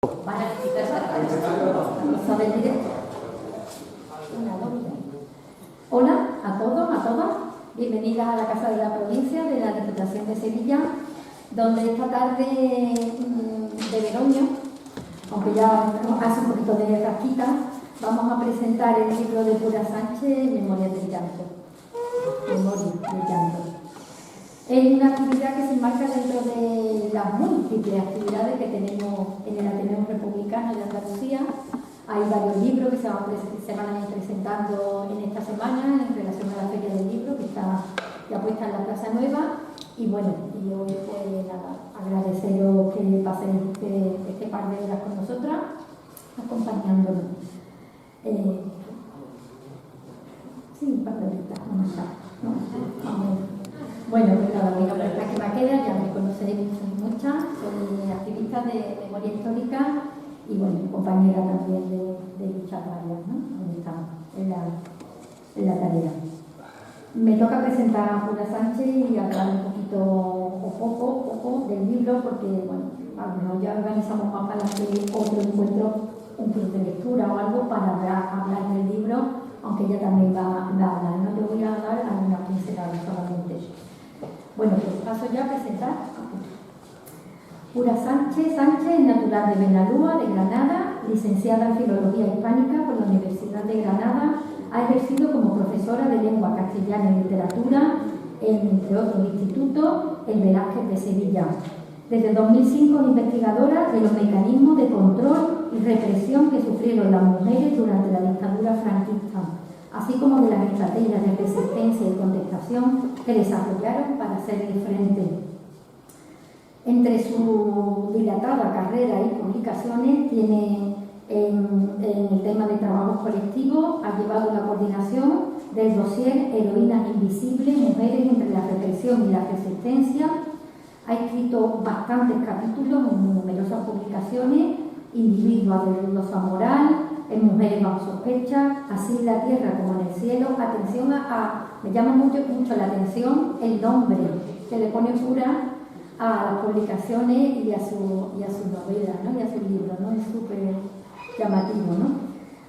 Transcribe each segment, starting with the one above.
Hola a todos, a todas. Bienvenidas a la Casa de la Provincia de la Diputación de Sevilla, donde esta tarde de veroño, aunque ya hace un poquito de rasquita, vamos a presentar el libro de Pura Sánchez, Memorias del Llanto. Memorias del Llanto. Es una actividad que se enmarca dentro de las múltiples actividades que tenemos en el Ateneo Republicano de Andalucía. Hay varios libros que se van a ir presentando en esta semana en relación a la Feria del Libro, que está ya puesta en la Plaza Nueva. Y bueno, y hoy pues nada, agradeceros que paséis este par de horas con nosotras, acompañándonos. Sí, un par de horitas, vamos a estar, ¿no? Vamos. Bueno, pues nada, venga, por esta que me queda, ya me conocéis muchas, soy activista de memoria histórica y bueno, compañera también de luchas varias, ¿no? Donde estamos, en la tarea. Me toca presentar a Pura Sánchez y hablar un poquito, o poco del libro, porque bueno, a lo mejor ya organizamos más para adelante otro encuentro, un club de lectura o algo para hablar del libro, aunque ella también va a hablar, ¿no? Yo voy a dar algunas pinceladas solamente. Bueno, pues paso ya a presentar. Pura Sánchez es natural de Benalúa, de Granada, licenciada en Filología Hispánica por la Universidad de Granada, ha ejercido como profesora de lengua castellana y literatura en, entre otros institutos, el Velázquez de Sevilla. Desde 2005 es investigadora de los mecanismos de control y represión que sufrieron las mujeres durante la dictadura franquista, así como de las estrategias de resistencia y contestación que desarrollaron para hacerle frente. Entre su dilatada carrera y publicaciones tiene en el tema de trabajo colectivo, ha llevado la coordinación del dossier Heroínas Invisibles, Mujeres entre la represión y la resistencia, ha escrito bastantes capítulos en numerosas publicaciones, Individuos de dudosa moral, en Mujeres bajo sospecha, Así en la tierra como en el cielo. Atención me llama mucho la atención el nombre que le pone Pura a las publicaciones y a sus novelas, ¿no? Y a sus libros, ¿no? Es súper llamativo, ¿no?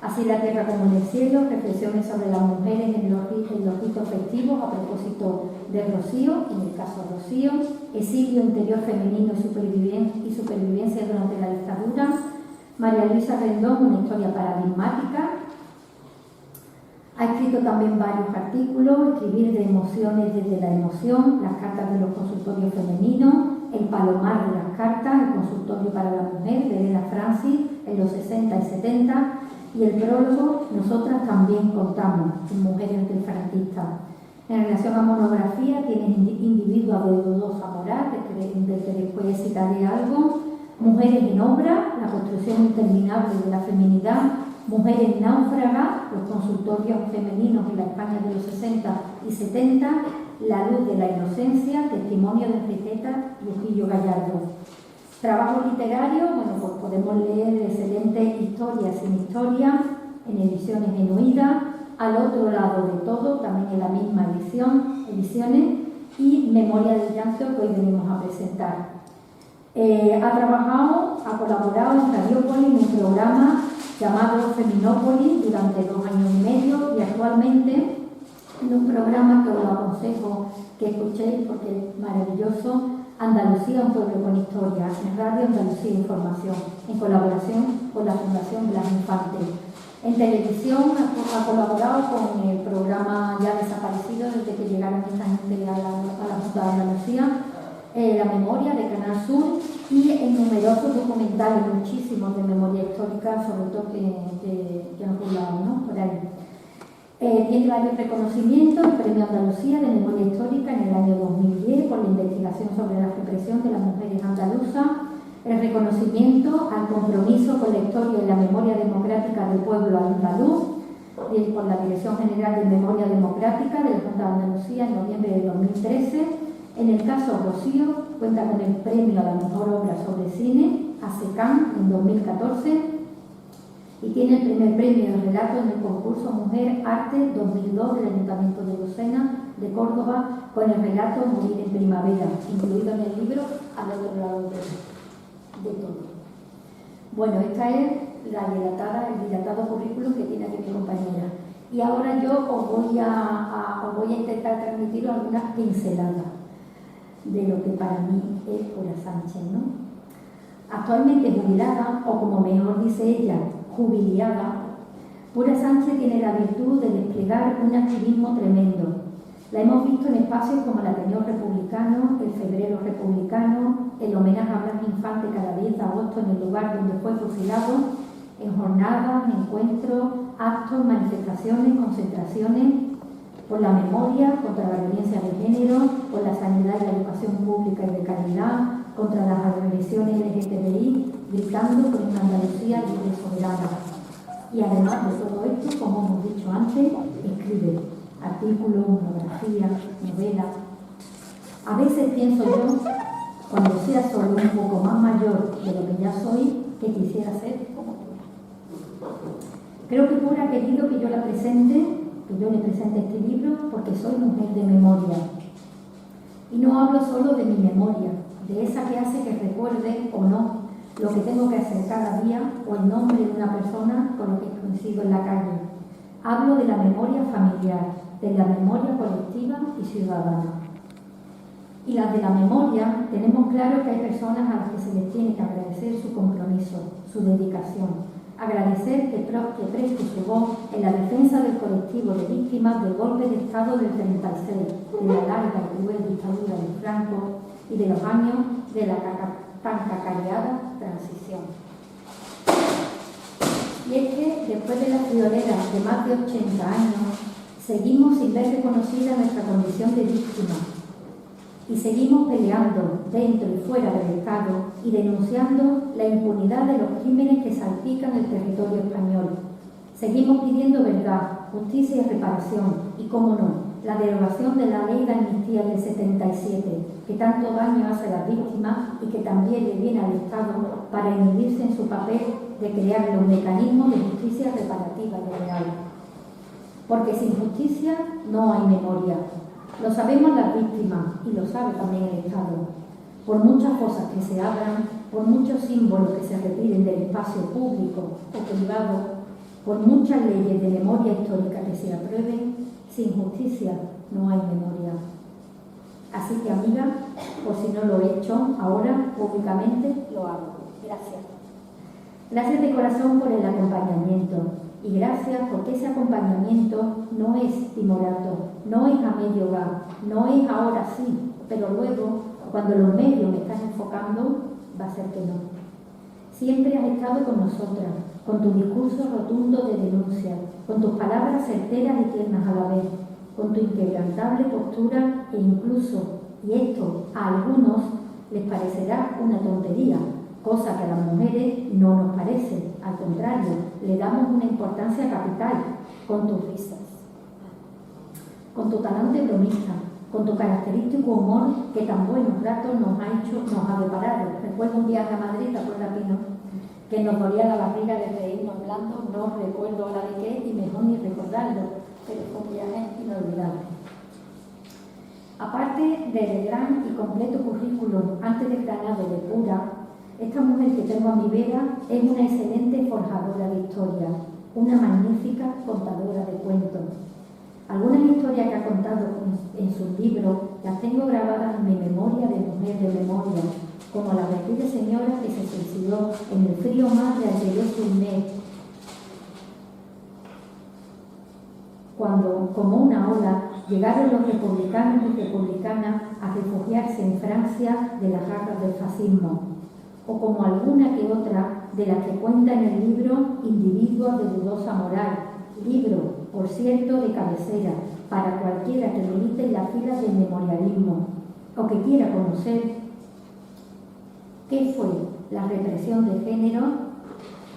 Así la tierra como en el cielo, reflexiones sobre las mujeres en los ritos festivos a propósito de Rocío, en el caso de Rocío, exilio interior femenino y supervivencia durante la dictadura, María Luisa Rendón, una historia paradigmática. Ha escrito también varios artículos, Escribir de emociones desde la emoción, las cartas de los consultorios femeninos, El palomar de las cartas, el consultorio para la mujer de Elena Francis en los 60 y 70, y el prólogo Nosotras también contamos, en Mujeres antifranquistas. En relación a monografía, tienes Individuos de dudosa moral, del que después citaré algo, Mujeres en obra, la construcción interminable de la feminidad, Mujeres náufragas, los consultorios femeninos en la España de los 60 y 70, La luz de la inocencia, testimonio de Enriqueta Trujillo Gallardo. Trabajo literario, bueno, pues podemos leer excelentes Historias sin historia, en ediciones genuinas, Al otro lado de todo, también en la misma ediciones, y Memoria del Llanto, que hoy venimos a presentar. Ha colaborado en Radiópolis en un programa llamado Feminópolis durante 2 años y medio y actualmente en un programa que os lo aconsejo que escuchéis porque es maravilloso, Andalucía, un pueblo con historia, en Radio Andalucía Información, en colaboración con la Fundación Blas Infante. En televisión ha colaborado con el programa ya desaparecido desde que llegaron esta gente a la Junta de Andalucía, La Memoria de Canal Sur, y en numerosos documentales, muchísimos de memoria histórica, sobre todo que han jugado, ¿no? Por ahí. Tiene varios reconocimientos, el Premio Andalucía de Memoria Histórica en el año 2010 por la investigación sobre la represión de las mujeres andaluzas, el reconocimiento al compromiso con la historia y la memoria democrática del pueblo andaluz por la Dirección General de Memoria Democrática de la Junta de Andalucía en noviembre de 2013. En el caso Rocío, cuenta con el premio a la mejor obra sobre cine, ASECAN, en 2014, y tiene el primer premio de relato en el concurso Mujer Arte 2002 del Ayuntamiento de Lucena de Córdoba con el relato Morir en Primavera, incluido en el libro Al otro lado de todo. Bueno, esta es el dilatado currículum que tiene aquí mi compañera. Y ahora yo os voy a intentar transmitir algunas pinceladas de lo que para mí es Pura Sánchez, ¿no? Actualmente jubilada, o como mejor dice ella, jubiliada, Pura Sánchez tiene la virtud de desplegar un activismo tremendo. La hemos visto en espacios como el Ateneo Republicano, el Febrero Republicano, el homenaje a Blas Infante cada 10 de agosto en el lugar donde fue fusilado, en jornadas, encuentros, actos, manifestaciones, concentraciones, por la memoria, contra la violencia de género, por la sanidad y la educación pública y de calidad, contra las agresiones LGTBI, gritando por una Andalucía libre y soberana. Y además de todo esto, como hemos dicho antes, escribe artículos, monografías, novelas. A veces pienso yo, cuando sea solo un poco más mayor de lo que ya soy, que quisiera ser como tú. Creo que Pura ha querido que yo le presente este libro porque soy mujer de memoria. Y no hablo solo de mi memoria, de esa que hace que recuerde o no lo que tengo que hacer cada día o el nombre de una persona con la que coincido en la calle. Hablo de la memoria familiar, de la memoria colectiva y ciudadana. Y las de la memoria, tenemos claro que hay personas a las que se les tiene que agradecer su compromiso, su dedicación. Agradecer que preste su voz en la defensa del colectivo de víctimas del golpe de Estado del 36, de la larga y cruel dictadura de Franco y de los años de la tan cacareada transición. Y es que después de la friolera de más de 80 años, seguimos sin ver reconocida nuestra condición de víctima y seguimos peleando dentro y fuera del Estado y denunciando la impunidad de los crímenes que salpican el territorio español. Seguimos pidiendo verdad, justicia y reparación y, cómo no, la derogación de la ley de amnistía del 77, que tanto daño hace a las víctimas y que también le viene al Estado para inhibirse en su papel de crear los mecanismos de justicia reparativa y real. Porque sin justicia no hay memoria. Lo sabemos las víctimas y lo sabe también el Estado. Por muchas cosas que se abran, por muchos símbolos que se retiren del espacio público o privado, por muchas leyes de memoria histórica que se aprueben, sin justicia no hay memoria. Así que, amiga, por si no lo he hecho ahora públicamente, lo hago. Gracias. Gracias de corazón por el acompañamiento. Y gracias porque ese acompañamiento no es timorato, no es a medio gas, no es ahora sí, pero luego, cuando los medios me están enfocando, va a ser que no. Siempre has estado con nosotras, con tu discurso rotundo de denuncia, con tus palabras certeras y tiernas a la vez, con tu inquebrantable postura e incluso, y esto a algunos les parecerá una tontería, cosa que a las mujeres no nos parece, al contrario, le damos una importancia capital, con tus risas, con tu talante bromista, con tu característico humor que tan buenos ratos nos ha deparado. Recuerdo un viaje a Madrid, ¿te acuerdas, Pino? Que nos dolía la barriga de reírnos hablando, no recuerdo ahora de qué y mejor ni recordarlo, pero fue un viaje inolvidable. Aparte del gran y completo currículum antes declarado de Pura, esta mujer que tengo a mi vera es una excelente forjadora de historias, una magnífica contadora de cuentos. Algunas historias que ha contado en sus libros las tengo grabadas en mi memoria de mujer de memoria, como la de aquella señora que se suicidó en el frío mar de anterior un mes, cuando, como una ola, llegaron los republicanos y republicanas a refugiarse en Francia de las garras del fascismo, o como alguna que otra de las que cuenta en el libro Individuos de dudosa moral, libro, por cierto, de cabecera, para cualquiera que milite en las filas del memorialismo o que quiera conocer qué fue la represión de género,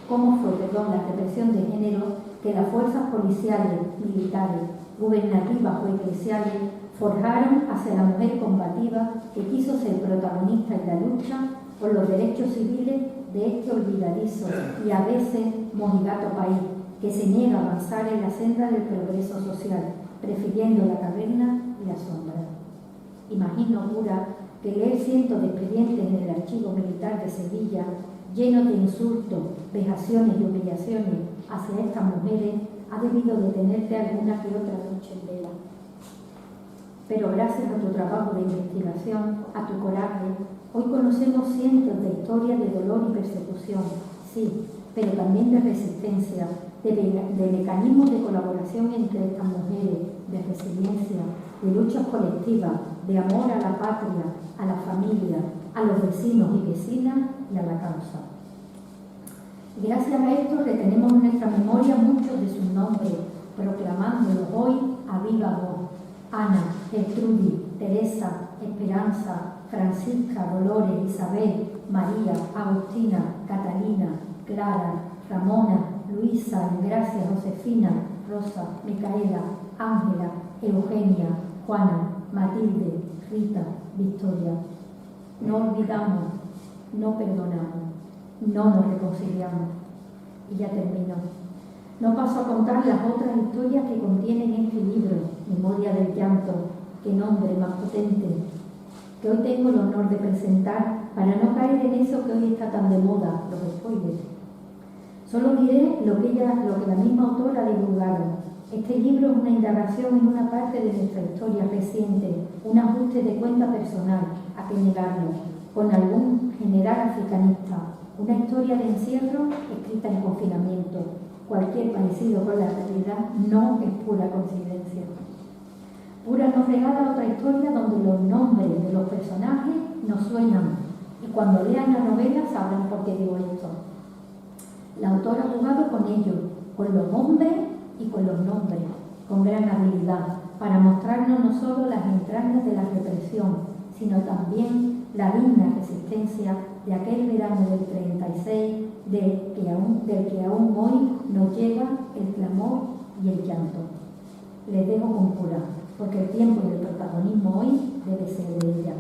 la represión de género que las fuerzas policiales, militares, gubernativas o eclesiales forjaron hacia la mujer combativa que quiso ser protagonista en la lucha por los derechos civiles de este olvidadizo y a veces mojigato país, que se niega a avanzar en la senda del progreso social, prefiriendo la caverna y la sombra. Imagino, Pura, que leer cientos de expedientes en el Archivo Militar de Sevilla lleno de insultos, vejaciones y humillaciones hacia estas mujeres, ha debido detenerte alguna que otra noche en vela. Pero gracias a tu trabajo de investigación, a tu coraje, hoy conocemos cientos de historias de dolor y persecución, sí, pero también de resistencia, de mecanismos de colaboración entre estas mujeres, de resiliencia, de luchas colectivas, de amor a la patria, a la familia, a los vecinos y vecinas y a la causa. Gracias a esto retenemos en nuestra memoria muchos de sus nombres, proclamándolos hoy a viva voz. Ana, Gertrudis, Teresa, Esperanza, Francisca, Dolores, Isabel, María, Agustina, Catalina, Clara, Ramona, Luisa, Engracia, Josefina, Rosa, Micaela, Ángela, Eugenia, Juana, Matilde, Rita, Victoria. No olvidamos, no perdonamos, no nos reconciliamos. Y ya termino. No paso a contar las otras historias que contienen este libro, Memoria del Llanto, qué nombre más potente, que hoy tengo el honor de presentar para no caer en eso que hoy está tan de moda, los spoilers. Solo diré lo que la misma autora ha divulgado. Este libro es una indagación en una parte de nuestra historia reciente, un ajuste de cuenta personal, a que negarlo, con algún general africanista, una historia de encierro escrita en confinamiento. Cualquier parecido con la realidad no es pura coincidencia. Pura nos regala otra historia donde los nombres de los personajes nos suenan, y cuando lean la novela sabrán por qué digo esto. La autora ha jugado con ellos, con los hombres y con los nombres, con gran habilidad, para mostrarnos no solo las entrañas de la represión, sino también la digna resistencia de aquel verano del 36, del que aún hoy nos llega el clamor y el llanto. Les dejo con Pura, porque el tiempo y el protagonismo hoy debe ser de ella.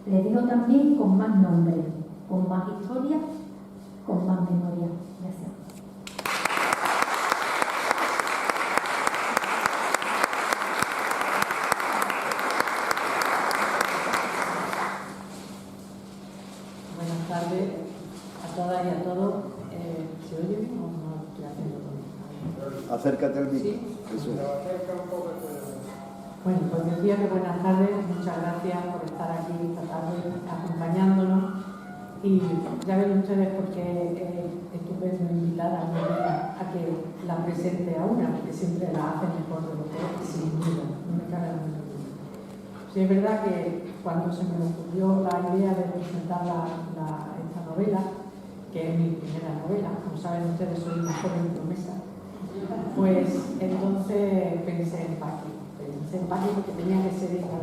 Les dejo también con más nombres, con más historias, con más memoria. Gracias. Buenas tardes a todas y a todos. ¿Se oye bien o no estoy haciendo todo? Acércate al micro. ¿Sí? Eso. Bueno, pues decía que buenas tardes, muchas gracias por estar aquí esta tarde acompañándonos. Y ya ven ustedes por qué es estupendo invitar a que la presente a una, porque siempre la hacen mejor de lo que es, sin duda, no me cabe la menor duda. Sí, es verdad que cuando se me ocurrió la idea de presentar esta novela, que es mi primera novela, como saben ustedes soy una joven promesa, pues entonces pensé en Paqui porque tenía que ser ella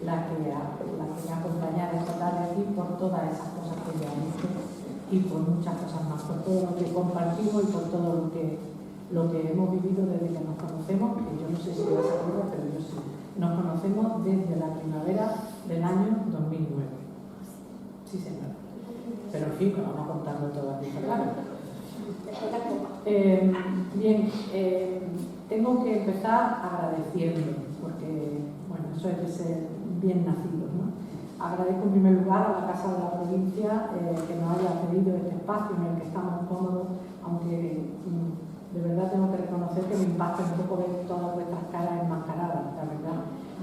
la que me acompañara esta tarde aquí por todas esas cosas que ella ha dicho y por muchas cosas más, por todo lo que compartimos y por todo lo que hemos vivido desde que nos conocemos, que yo no sé si vas a acordar, pero yo sí. Nos conocemos desde la primavera del año 2009. Sí, señora. Pero en fin, vamos contando todo aquí, claro. Bien, tengo que empezar agradeciendo, porque, bueno, eso es de ser bien nacidos, ¿no? Agradezco en primer lugar a la Casa de la Provincia que nos haya pedido este espacio en el que estamos cómodos, aunque de verdad tengo que reconocer que me impacta un poco ver todas vuestras caras enmascaradas, la verdad.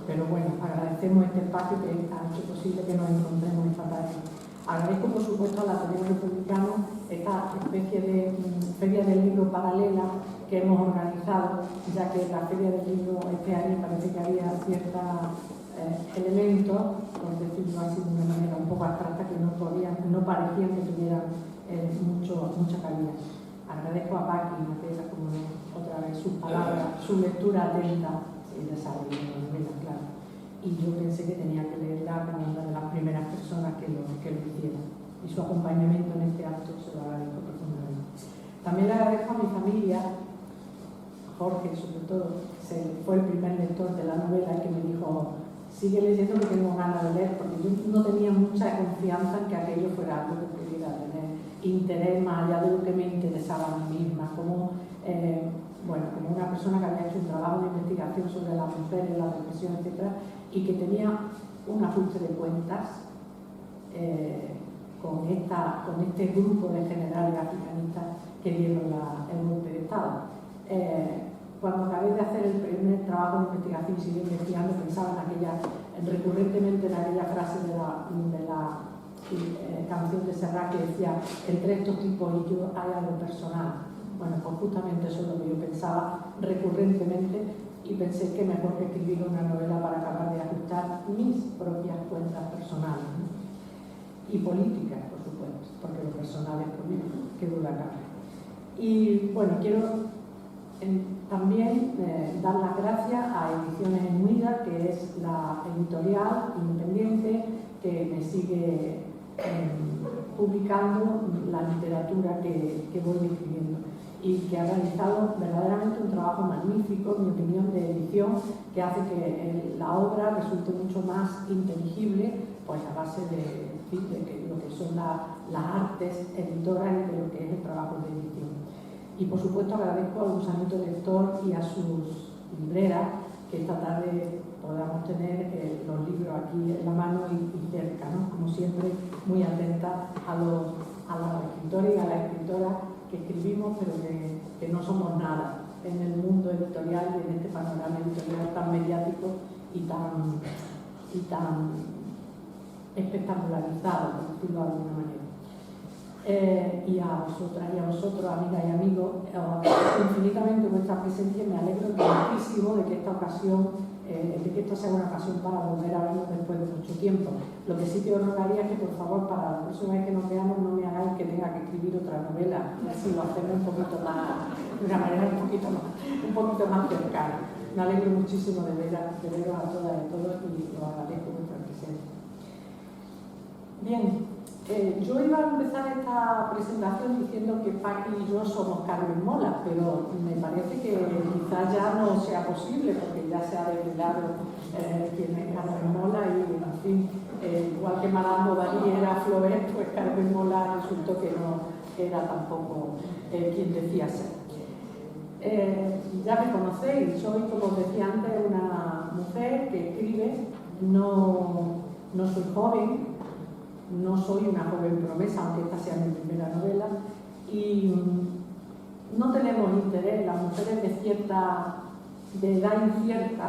Pero bueno, agradecemos este espacio que ha hecho posible que nos encontremos esta tarde. Agradezco, por supuesto, a la Ateneo Republicano esta especie de feria del libro paralela que hemos organizado, ya que la feria del libro este año parece que había ciertos elementos, por decirlo así de una manera un poco abstracta, que no parecían que tuvieran mucha calidad. Agradezco a Paqui y Matela, como otra vez, sus palabras, su lectura atenta, ella sabe, claro. Y yo pensé que tenía que leerla como una de las primeras personas que lo hicieron. Y su acompañamiento en este acto se lo agradezco profundamente. También le agradezco a mi familia, a Jorge sobre todo, que fue el primer lector de la novela, que me dijo: sigue leyendo que tengo ganas de leer, porque yo no tenía mucha confianza en que aquello fuera algo que pudiera tener interés más allá de lo que me interesaba a mí misma, como una persona que había hecho un trabajo de investigación sobre las mujeres, la represión, etc., y que tenía un ajuste de cuentas con este grupo de generales africanistas que dieron el golpe de Estado. Cuando acabé de hacer el primer trabajo de investigación y seguí investigando, pensaba recurrentemente en aquella frase de la canción de Serrat que decía: entre estos tipos y yo hay algo personal. Bueno, pues justamente eso es lo que yo pensaba recurrentemente, y pensé que mejor que escribir una novela para acabar de ajustar mis propias cuentas personales, ¿no? Y políticas, por supuesto, porque lo personal es político, que duda cabe. Y bueno, quiero también dar las gracias a Ediciones Unidas, que es la editorial independiente que me sigue publicando la literatura que voy escribiendo, y que ha realizado verdaderamente un trabajo magnífico, en mi opinión, de edición, que hace que la obra resulte mucho más inteligible, pues a base de lo que son las artes editoras y de lo que es el trabajo de edición. Y por supuesto agradezco al Gusanito Lector y a sus libreras que esta tarde podamos tener los libros aquí en la mano y cerca, ¿no? Como siempre, muy atenta a los escritores y a las escritoras que escribimos, pero que no somos nada en el mundo editorial y en este panorama editorial tan mediático y tan espectacularizado, por decirlo de alguna manera. Y a vosotras y a vosotros, amigas y amigos, infinitamente vuestra presencia. Me alegro muchísimo de que esta sea una ocasión para volver a vernos después de mucho tiempo. Lo que sí que os rogaría es que, por favor, para la próxima vez que nos veamos, no me hagáis que tenga que escribir otra novela, y así lo hacemos un poquito más, de una manera un poquito más cercana. Me alegro muchísimo de veros a todas y a todos, y os agradezco vuestra presencia. Bien. Yo iba a empezar esta presentación diciendo que Paqui y yo somos Carmen Mola, pero me parece que quizás ya no sea posible, porque ya se ha desvelado quién es Carmen Mola, y en fin, igual que Madame Bovary era Flaubert, pues Carmen Mola resultó que no era tampoco quien decía ser. Ya me conocéis, soy, como os decía antes, una mujer que escribe, no soy joven. No soy una joven promesa, aunque esta sea mi primera novela, y no tenemos interés, las mujeres de edad incierta,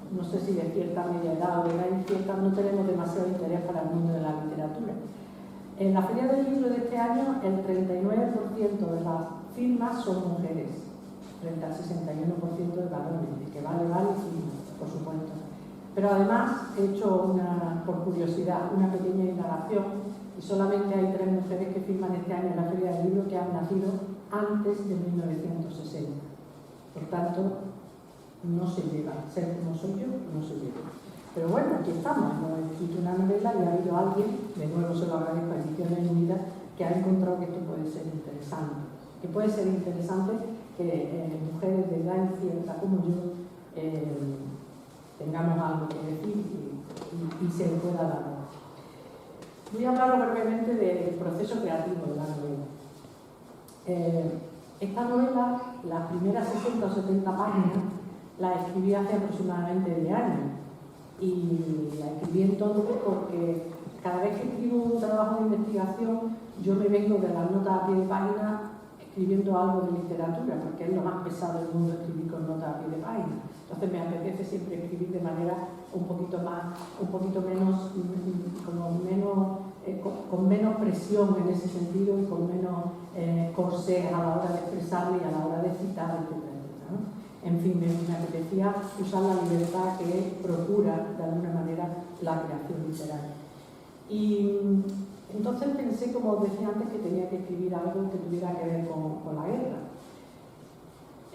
no sé si de cierta media edad o de edad incierta, no tenemos demasiado interés para el mundo de la literatura. En la Feria del Libro de este año, el 39% de las firmas son mujeres, frente al 61% de varones, que vale firmas, por supuesto. Pero además he hecho, por curiosidad, una pequeña indagación, y solamente hay 3 mujeres que firman este año en la Feria del Libro que han nacido antes de 1960. Por tanto, no se lleva. Ser como soy yo, no se lleva. Pero bueno, aquí estamos. Hemos escrito una novela y ha habido alguien, de nuevo se lo agradezco a Ediciones Unidas, que ha encontrado que esto puede ser interesante. Que puede ser interesante que mujeres de edad incierta como yo tengamos algo que decir y se le pueda dar. Voy a hablar brevemente del proceso creativo de la novela. Esta novela, las primeras 60 o 70 páginas, la escribí hace aproximadamente 10 años, y la escribí entonces porque cada vez que escribo un trabajo de investigación, yo me vengo de las notas a pie de página escribiendo algo de literatura, porque es lo más pesado del mundo escribir con notas a pie de página. Entonces me apetece siempre escribir de manera un poquito menos, con menos presión en ese sentido, y con menos corsé a la hora de expresarme y a la hora de citar, etc., ¿no? En fin, me apetecía usar la libertad que procura de alguna manera la creación literaria. Y entonces pensé, como os decía antes, que tenía que escribir algo que tuviera que ver con la guerra.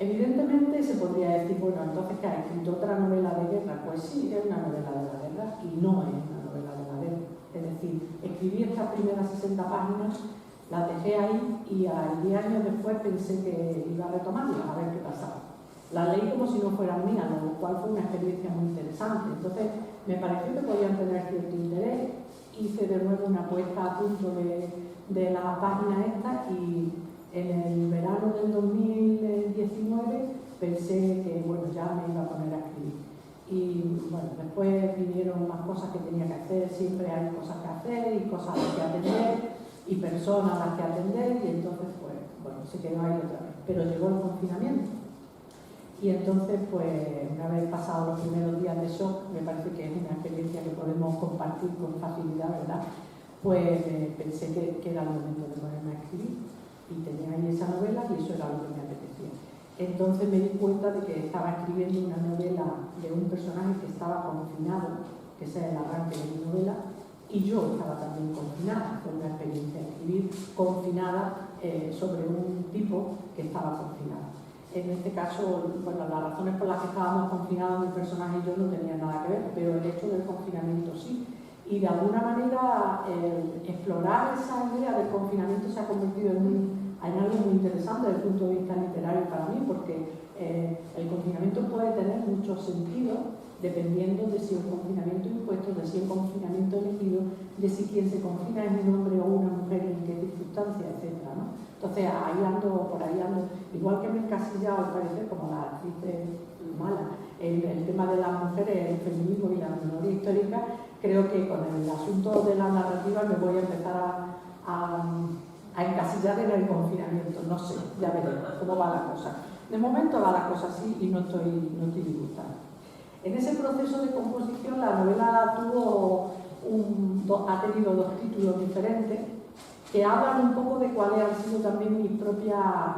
Evidentemente se podría decir, bueno, entonces, ¿qué ha escrito otra novela de guerra? Pues sí, es una novela de la guerra, y no es una novela de la guerra. Es decir, escribí estas primeras 60 páginas, las dejé ahí, y 10 años después pensé que iba a retomarlas, a ver qué pasaba. Las leí como si no fueran mías, lo cual fue una experiencia muy interesante. Entonces, me pareció que podían tener cierto interés. Hice de nuevo una puesta a punto de la página esta, y en el verano del 2019 pensé que, bueno, ya me iba a poner a escribir. Y bueno, después vinieron más cosas que tenía que hacer, siempre hay cosas que hacer y cosas que atender, y personas a las que atender, y entonces pues bueno, se quedó ahí otra vez. Pero llegó el confinamiento. Y entonces, pues, una vez pasados los primeros días de shock, me parece que es una experiencia que podemos compartir con facilidad, ¿verdad? Pues pensé que era el momento de ponerme a escribir. Y tenía ahí esa novela y eso era lo que me apetecía. Entonces me di cuenta de que estaba escribiendo una novela de un personaje que estaba confinado, que ese es el arranque de mi novela, y yo estaba también confinada. Fue una experiencia escribir confinada sobre un tipo que estaba confinado. En este caso, bueno, las razones por las que estábamos confinados, mi personaje y yo no tenían nada que ver, pero el hecho del confinamiento sí. Y de alguna manera, explorar esa idea del confinamiento se ha convertido en algo muy interesante desde el punto de vista literario para mí, porque el confinamiento puede tener muchos sentidos dependiendo de si un confinamiento impuesto, de si un confinamiento elegido, de si quien se confina es un hombre o una mujer, en qué circunstancias, etc., ¿no? Entonces, ahí ando, por ahí ando, igual que me he encasillado, al parecer, como la actriz mala, el tema de las mujeres, el feminismo y la memoria histórica, creo que con el asunto de la narrativa me voy a empezar a encasillar en el confinamiento. No sé, ya veremos cómo va la cosa. De momento va la cosa así y no estoy disgustada. En ese proceso de composición la novela ha tenido dos títulos diferentes que hablan un poco de cuáles han sido también mis propias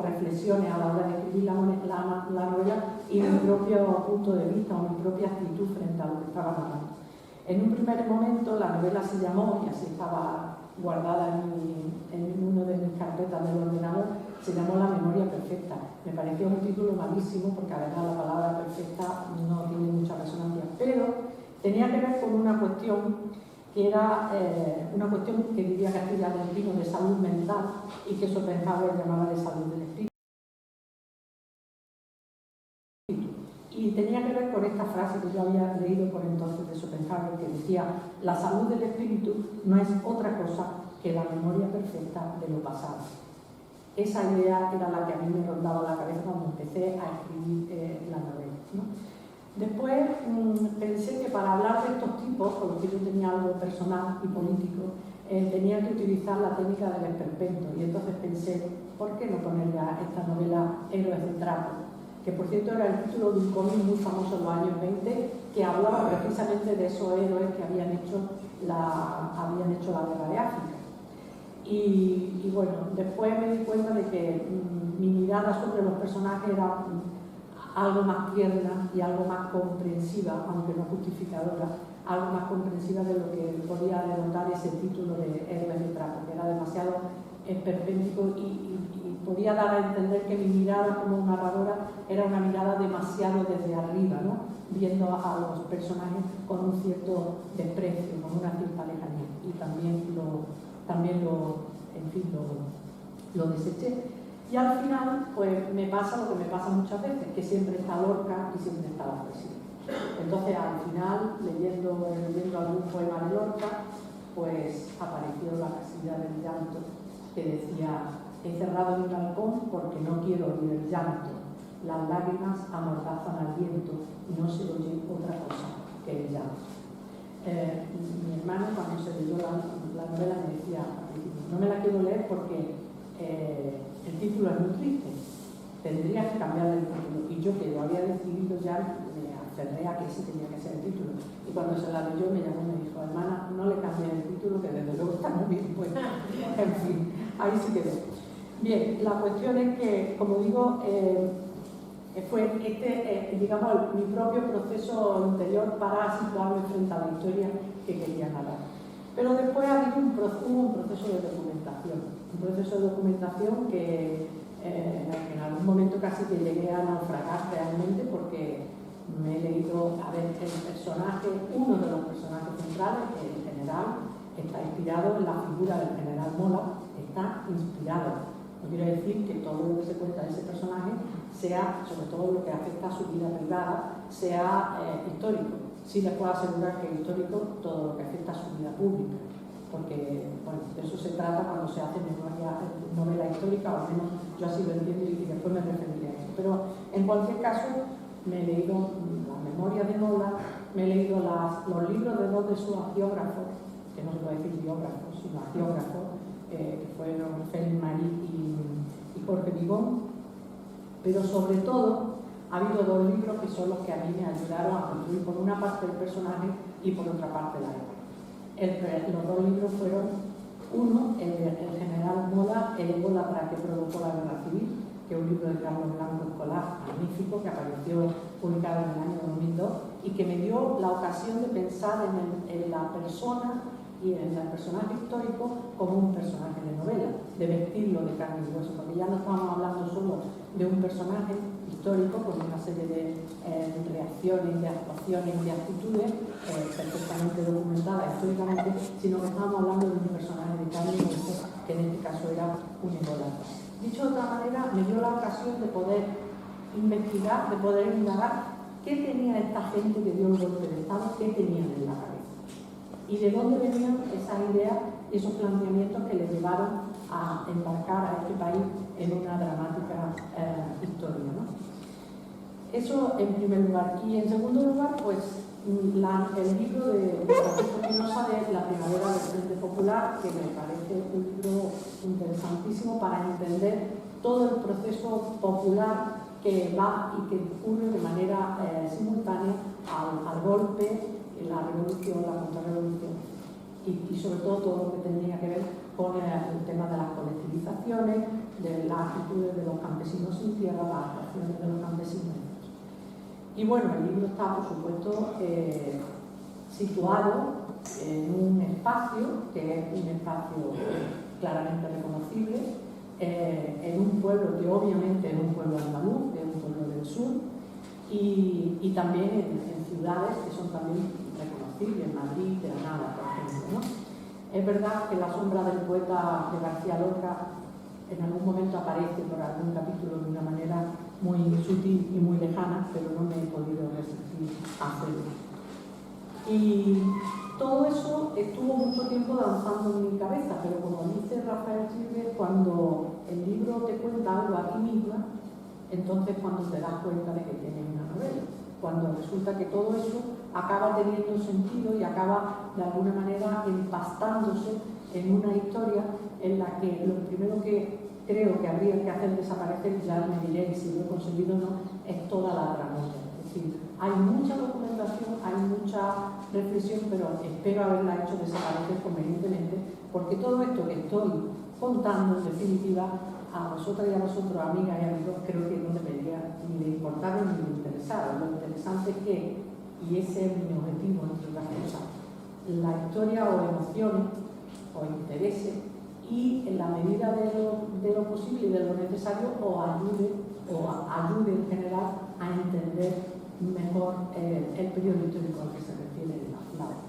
reflexiones a la hora de escribir la novela y mi propio punto de vista o mi propia actitud frente a lo que estaba narrando. En un primer momento la novela se llamó, y así estaba guardada en una de mis carpetas del ordenador, se llamó La memoria perfecta. Me pareció un título malísimo porque además la palabra perfecta no tiene mucha resonancia, pero tenía que ver con una cuestión que era una cuestión que diría Castilla del Pino de salud mental y que Schopenhauer llamaba de salud del espíritu. Y tenía que ver con esta frase que yo había leído por entonces de Schopenhauer, que decía: la salud del espíritu no es otra cosa que la memoria perfecta de lo pasado. Esa idea era la que a mí me rondaba la cabeza cuando empecé a escribir la novela, ¿no? Después pensé que para hablar de estos tipos, con los que yo tenía algo personal y político, tenía que utilizar la técnica del esperpento. Y entonces pensé, ¿por qué no ponerle a esta novela Héroes de Trapo? Que por cierto era el título de un cómic muy famoso en los años 20 que hablaba precisamente de esos héroes que habían hecho la guerra de África. Y bueno, después me di cuenta de que mi mirada sobre los personajes era algo más tierna y algo más comprensiva, aunque no justificadora, algo más comprensiva de lo que podía denotar ese título de Héroes de Trapo, que era demasiado esperpéntico y podía dar a entender que mi mirada como narradora era una mirada demasiado desde arriba, ¿no? Viendo a los personajes con un cierto desprecio, con una cierta lejanía, y también lo deseché. Y al final, pues me pasa lo que me pasa muchas veces, que siempre está Lorca y siempre está la poesía. Entonces, al final, leyendo algún poema de Lorca, pues apareció La casilla del llanto, que decía: he cerrado mi balcón porque no quiero oír el llanto. Las lágrimas amordazan al viento y no se oye otra cosa que el llanto. Mi hermano, cuando se leyó la novela, me decía: no me la quiero leer porque el título es muy triste, tendría que cambiar el título. Y yo, que lo había decidido ya, me aferré a que ese tenía que ser el título. Y cuando se la leyó, me llamó y me dijo: hermana, no le cambié el título, que desde luego está muy bien puesto. En fin, ahí sí quedó. Bien, la cuestión es que, como digo, fue digamos, mi propio proceso interior para situarme frente a la historia que quería narrar. Pero después hubo un proceso de documentación que en algún momento casi que llegué a naufragar realmente, porque me he leído, a ver, el personaje, uno de los personajes centrales, el general, está inspirado en la figura del general Mola, está inspirado. No quiero decir que todo lo que se cuenta de ese personaje sea, sobre todo lo que afecta a su vida privada, sea histórico. Sí les puedo asegurar que es histórico todo lo que afecta a su vida pública, porque bueno, de eso se trata cuando se hace novela histórica, o al menos yo así lo entiendo y después me referiré a eso. Pero en cualquier caso, me he leído la memoria de Mola, me he leído los libros de dos de sus biógrafos, que no se puede decir biógrafos, sino agiógrafos, que fueron Félix Marí y Jorge Vigón, pero sobre todo ha habido dos libros que son los que a mí me ayudaron a construir por una parte el personaje y por otra parte la época. Los dos libros fueron, uno, el general Mola, el ególatra que provocó la guerra civil, que es un libro de Carlos Blanco Escolar, magnífico, que apareció publicado en el año 2002 y que me dio la ocasión de pensar en la persona y en el personaje histórico como un personaje de novela, de vestirlo de carne y hueso, porque ya no estamos hablando solo de un personaje histórico con una serie de reacciones, de actuaciones y de actitudes perfectamente documentadas históricamente, sino que estamos hablando de un personaje de carne y hueso, que en este caso era un ególatra. Dicho de otra manera, me dio la ocasión de poder investigar, de poder indagar qué tenía esta gente que dio el golpe de Estado, qué tenían en la cabeza y de dónde venían esas ideas y esos planteamientos que les llevaron a embarcar a este país en una dramática historia, ¿no? Eso en primer lugar. Y en segundo lugar, pues el libro de Francisco Espinosa de La primavera del Frente Popular, que me parece un libro interesantísimo para entender todo el proceso popular que va y que ocurre de manera simultánea al golpe, la revolución, la contrarrevolución y sobre todo lo que tendría que ver con el tema de las colectivizaciones, de las actitudes de los campesinos sin tierra, las actuaciones de los campesinos. Y bueno, el libro está, por supuesto, situado en un espacio que es un espacio claramente reconocible, en un pueblo que obviamente es un pueblo andaluz, que es un pueblo del sur, y también en ciudades que son también reconocibles, Madrid, Granada, por ejemplo, ¿no? Es verdad que la sombra del poeta de García Lorca en algún momento aparece por algún capítulo de una manera muy sutil y muy lejana, pero no me he podido resistir a hacerlo. Y todo eso estuvo mucho tiempo danzando en mi cabeza, pero como dice Rafael Silve, cuando el libro te cuenta algo a ti misma, entonces cuando te das cuenta de que tienes una novela, cuando resulta que todo eso acaba teniendo sentido y acaba de alguna manera empastándose en una historia en la que lo primero que creo que habría que hacer desaparecer, ya me diré si lo he conseguido o no, es toda la tramoya. Es decir, hay mucha documentación, hay mucha reflexión, pero espero haberla hecho desaparecer convenientemente, porque todo esto que estoy contando, en definitiva, a vosotras y a vosotros, amigas y amigos, creo que no debería ni de importar ni de interesar. Lo interesante es que, y ese es mi objetivo, entre otras cosas, la historia o emociones o intereses y en la medida de lo posible y de lo necesario ayude en general a entender mejor el periodo histórico al que se refiere la obra.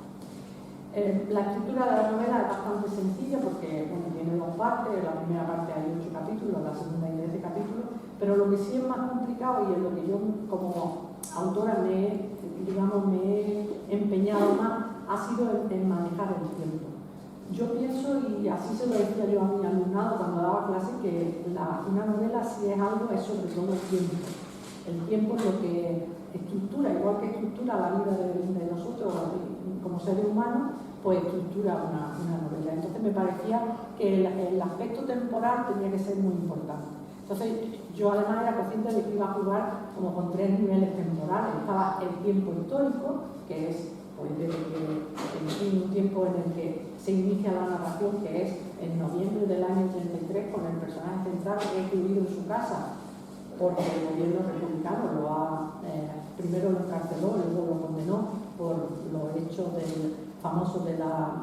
La escritura de la novela es bastante sencilla porque tiene dos partes. En la primera parte hay 8 capítulos, la segunda hay 13 capítulos, pero lo que sí es más complicado y en lo que yo como autora me he empeñado más ha sido en manejar el tiempo. Yo pienso, y así se lo decía yo a mi alumnado cuando daba clase, que una novela, si es algo, es sobre todo el tiempo. El tiempo es lo que estructura, igual que estructura la vida de nosotros como seres humanos, pues estructura una novela. Entonces me parecía que el aspecto temporal tenía que ser muy importante. Entonces yo además era consciente de que iba a jugar como con 3 niveles temporales. Estaba el tiempo histórico, que es pues desde que un tiempo en el que se inicia la narración, que es en noviembre del año 33, con el personaje central recluido en su casa, porque el gobierno republicano primero lo encarceló, luego lo condenó por los hechos del famoso de la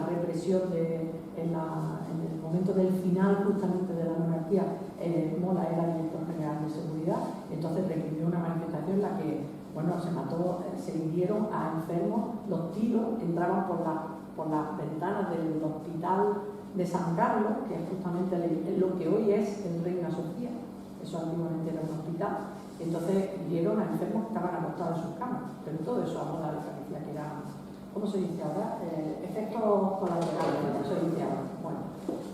represión en el momento del final justamente de la monarquía. Mola era director general de seguridad, entonces reprimió una manifestación en la que se mató, se hirieron a enfermos, los tiros entraban por las ventanas del hospital de San Carlos, que es justamente lo que hoy es el Reina Sofía. Eso antiguamente era un hospital. Entonces hirieron a enfermos que estaban acostados en sus camas, pero todo eso a Mola le parecía que era, ¿cómo se dice ahora? Efectos colaterales, ¿cómo se dice ahora? Bueno,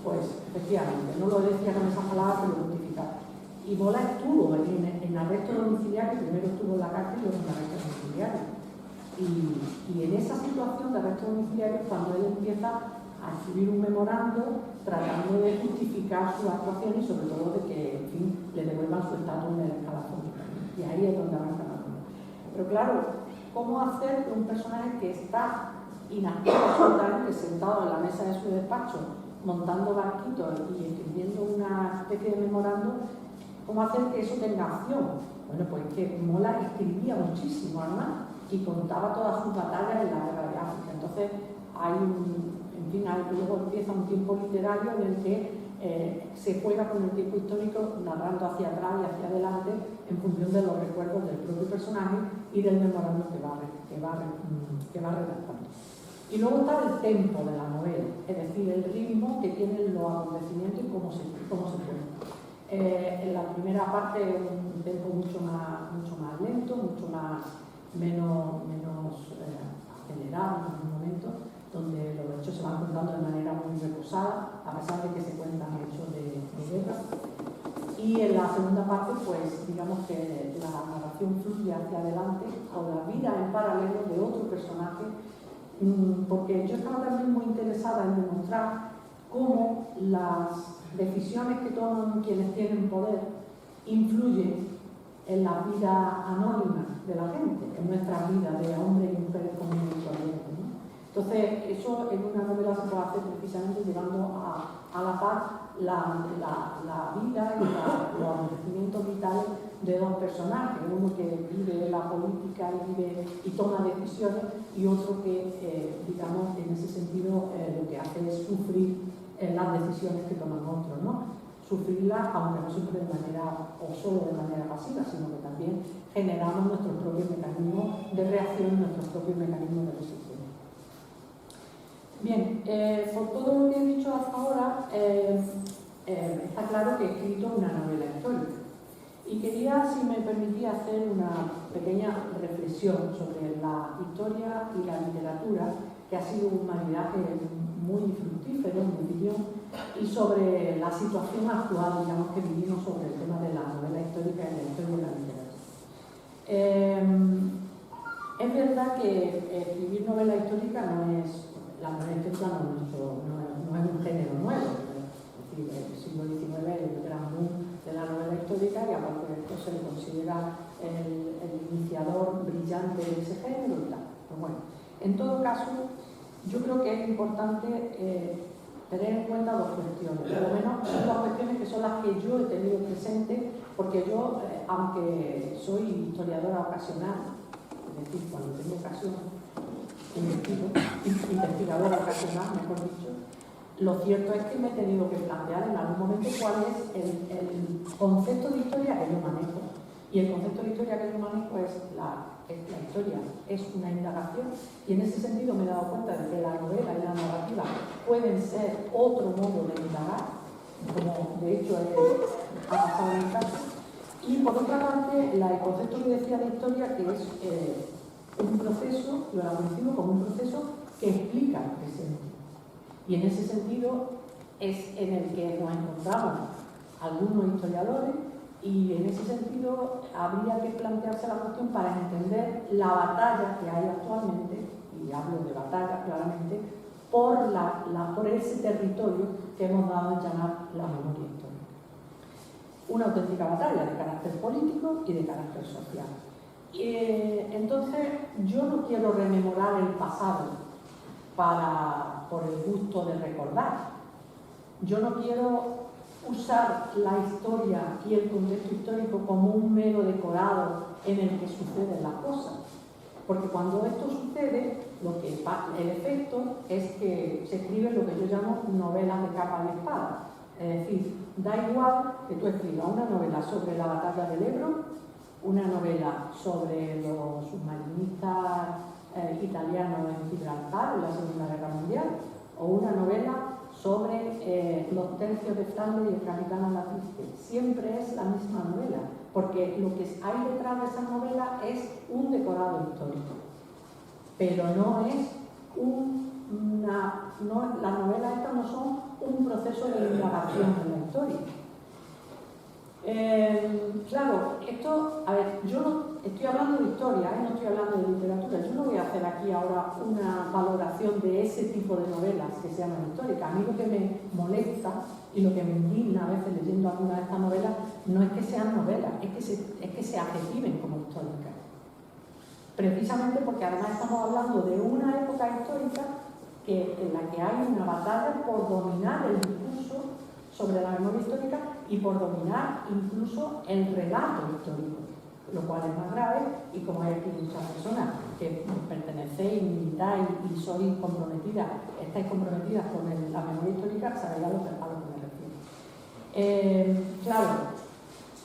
pues efectivamente, no lo decía con esas palabras, pero lo justificaba. Y Mola estuvo en arresto domiciliario, primero estuvo en la cárcel y luego en arresto domiciliario. Y en esa situación de arresto domiciliario es cuando él empieza a escribir un memorando tratando de justificar su actuación y sobre todo de que, en fin, le devuelvan su estatus en el escalafón. Y ahí es donde arranca la cosa. Pero claro, ¿cómo hacer que un personaje que está inactivo absolutamente sentado en la mesa de su despacho, montando barquitos y escribiendo una especie de memorando, cómo hacer que eso tenga acción? Bueno, pues que Mola escribía muchísimo, además, y contaba todas sus batallas en la guerra de África. Entonces, luego empieza un tiempo literario en el que se juega con el tiempo histórico, narrando hacia atrás y hacia adelante en función de los recuerdos del propio personaje y del memorando que va redactando. Y luego está el tempo de la novela, es decir, el ritmo que tienen los acontecimientos y cómo se cuenta. En la primera parte es un tempo mucho más lento, menos acelerado en algún momento, donde los hechos se van contando de manera muy reposada, a pesar de que se cuentan hechos de guerra. Y en la segunda parte, pues digamos que la narración fluye hacia adelante con la vida en paralelo de otro personaje, porque yo estaba también muy interesada en demostrar cómo las decisiones que toman quienes tienen poder influyen en la vida anónima de la gente, en nuestra vida de hombres y mujeres comunes y corrientes, ¿no? Entonces, eso en una novela se puede hacer precisamente llevando a la par la vida y los acontecimientos vitales de dos personajes, uno que vive la política y toma decisiones, y otro que, digamos, en ese sentido lo que hace es sufrir las decisiones que toman otros, ¿no? Sufrirlas, aunque no siempre de manera, o solo de manera pasiva, sino que también generamos nuestros propios mecanismos de reacción, nuestros propios mecanismos de resistencia. Bien, por todo lo que he dicho hasta ahora, está claro que he escrito una novela histórica. Y quería, si me permitía, hacer una pequeña reflexión sobre la historia y la literatura, que ha sido un maridaje muy fructífero, en mi opinión, y sobre la situación actual, digamos, que vivimos sobre el tema de la novela histórica y la historia de la literatura. Es verdad que escribir novela histórica la novela histórica no es un género nuevo. Es decir, el siglo XIX es el gran boom de la novela histórica y aparte de esto se le considera el iniciador brillante de ese género y tal. Pero bueno, en todo caso, yo creo que es importante tener en cuenta dos cuestiones, por lo menos son dos cuestiones que son las que yo he tenido presente, porque yo, aunque soy historiadora ocasional, es decir, cuando tengo ocasión, investigadora ocasional, mejor dicho, lo cierto es que me he tenido que plantear en algún momento cuál es el concepto de historia que yo manejo. Y el concepto de historia que yo manejo es la historia, es una indagación, y en ese sentido me he dado cuenta de que la novela y la narrativa pueden ser otro modo de indagar, como de hecho ha pasado en el caso. Y por otra parte, el concepto que decía de historia, que es un proceso, lo concibo como un proceso que explica el presente. Y en ese sentido es en el que nos encontramos algunos historiadores, y en ese sentido habría que plantearse la cuestión para entender la batalla que hay actualmente, y hablo de batalla claramente, por ese territorio que hemos dado en llamar la memoria histórica. Una auténtica batalla de carácter político y de carácter social. Entonces, yo no quiero rememorar el pasado por el gusto de recordar. Yo no quiero usar la historia y el contexto histórico como un mero decorado en el que suceden las cosas. Porque cuando esto sucede, el efecto es que se escriben lo que yo llamo novelas de capa y espada. Es decir, da igual que tú escribas una novela sobre la batalla del Ebro, una novela sobre los submarinistas italianos en Gibraltar en la Segunda Guerra Mundial, o una novela sobre los tercios de Flandes y el capitán Alatriste. Siempre es la misma novela, porque lo que hay detrás de esa novela es un decorado histórico, pero no es las novelas estas no son un proceso de indagación en la historia. Claro, yo no estoy hablando de historia, no estoy hablando de literatura. Yo no voy a hacer aquí ahora una valoración de ese tipo de novelas que se llaman históricas. A mí lo que me molesta y lo que me indigna a veces leyendo algunas de estas novelas no es que sean novelas, es que se adjetiven como históricas. Precisamente porque además estamos hablando de una época histórica en la que hay una batalla por dominar el discurso sobre la memoria histórica y por dominar incluso el relato histórico, lo cual es más grave. Y como hay aquí muchas personas que pertenecéis, militáis y sois comprometidas, estáis comprometidas con la memoria histórica, sabéis a lo que me refiero. Claro,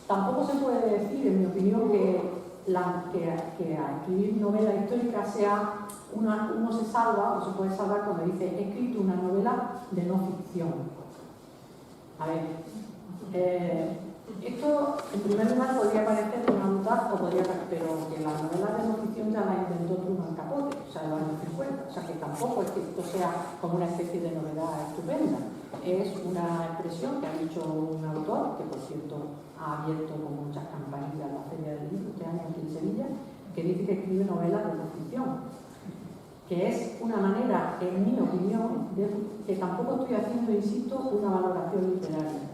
tampoco se puede decir, en mi opinión, que a escribir novela histórica sea uno se salva o se puede salvar cuando dice he escrito una novela de no ficción. A ver, esto en primer lugar podría parecer una mitad pero que la novela de no ficción ya la inventó Truman Capote, o sea, en los años 50, o sea que tampoco es que esto sea como una especie de novedad estupenda. Es una expresión que ha dicho un autor, que por cierto ha abierto con muchas campanillas la Feria del Libro este año aquí en Sevilla, que dice que escribe novelas de no ficción, que es una manera, en mi opinión, que tampoco estoy haciendo, insisto, una valoración literaria.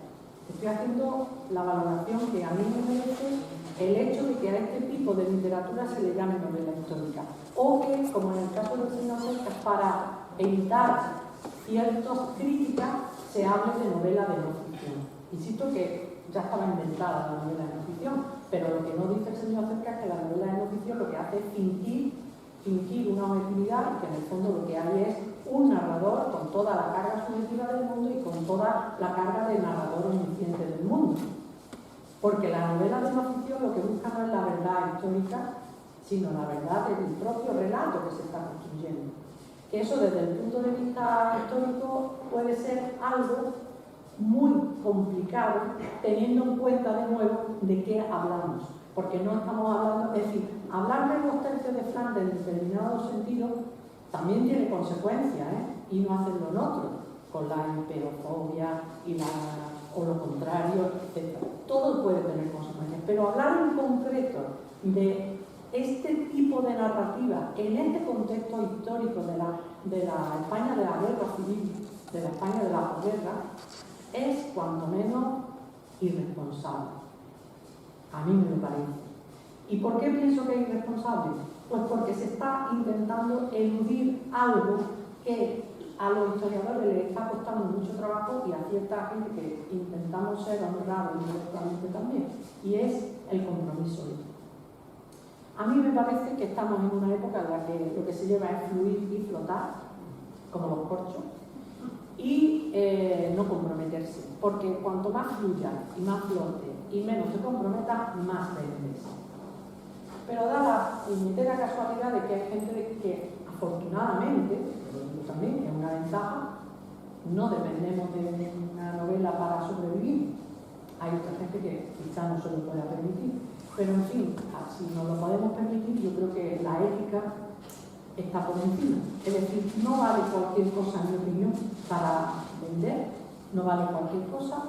Estoy haciendo la valoración que a mí me merece el hecho de que a este tipo de literatura se le llame novela histórica, o que, como en el caso del señor Cercas, para evitar ciertas críticas se hable de novela de no ficción. Insisto que ya estaba inventada la novela de no ficción, pero lo que no dice el señor Cercas es que la novela de no ficción lo que hace es fingir una objetividad y que en el fondo lo que hay es un narrador con toda la carga subjetiva del mundo y con toda la carga de narrador omnisciente del mundo. Porque la novela de no ficción lo que busca no es la verdad histórica, sino la verdad del propio relato que se está construyendo. Que eso desde el punto de vista histórico puede ser algo muy complicado, teniendo en cuenta de nuevo de qué hablamos. Porque no estamos hablando, es decir, hablar de los tercios de Flandes en determinado sentido también tiene consecuencias, y no hacerlo en otro, con la imperofobia o lo contrario, etc. Todo puede tener consecuencias, pero hablar en concreto de este tipo de narrativa en este contexto histórico de la España de la guerra civil, de la España de la posguerra, es cuanto menos irresponsable. A mí me lo parece. ¿Y por qué pienso que es irresponsable? Pues porque se está intentando eludir algo que a los historiadores les está costando mucho trabajo y a cierta gente que intentamos ser honrados intelectualmente también, y es el compromiso. A mí me parece que estamos en una época en la que lo que se lleva es fluir y flotar, como los corchos, y no comprometerse, porque cuanto más fluya y más flote y menos se comprometa, más vendes. Pero da la puñetera casualidad de que hay gente que, afortunadamente, pero también que es una ventaja, no dependemos de una novela para sobrevivir. Hay otra gente que quizá no se lo pueda permitir, pero en fin, si nos lo podemos permitir, yo creo que la ética está por encima. Es decir, no vale cualquier cosa, en mi opinión, para vender, no vale cualquier cosa,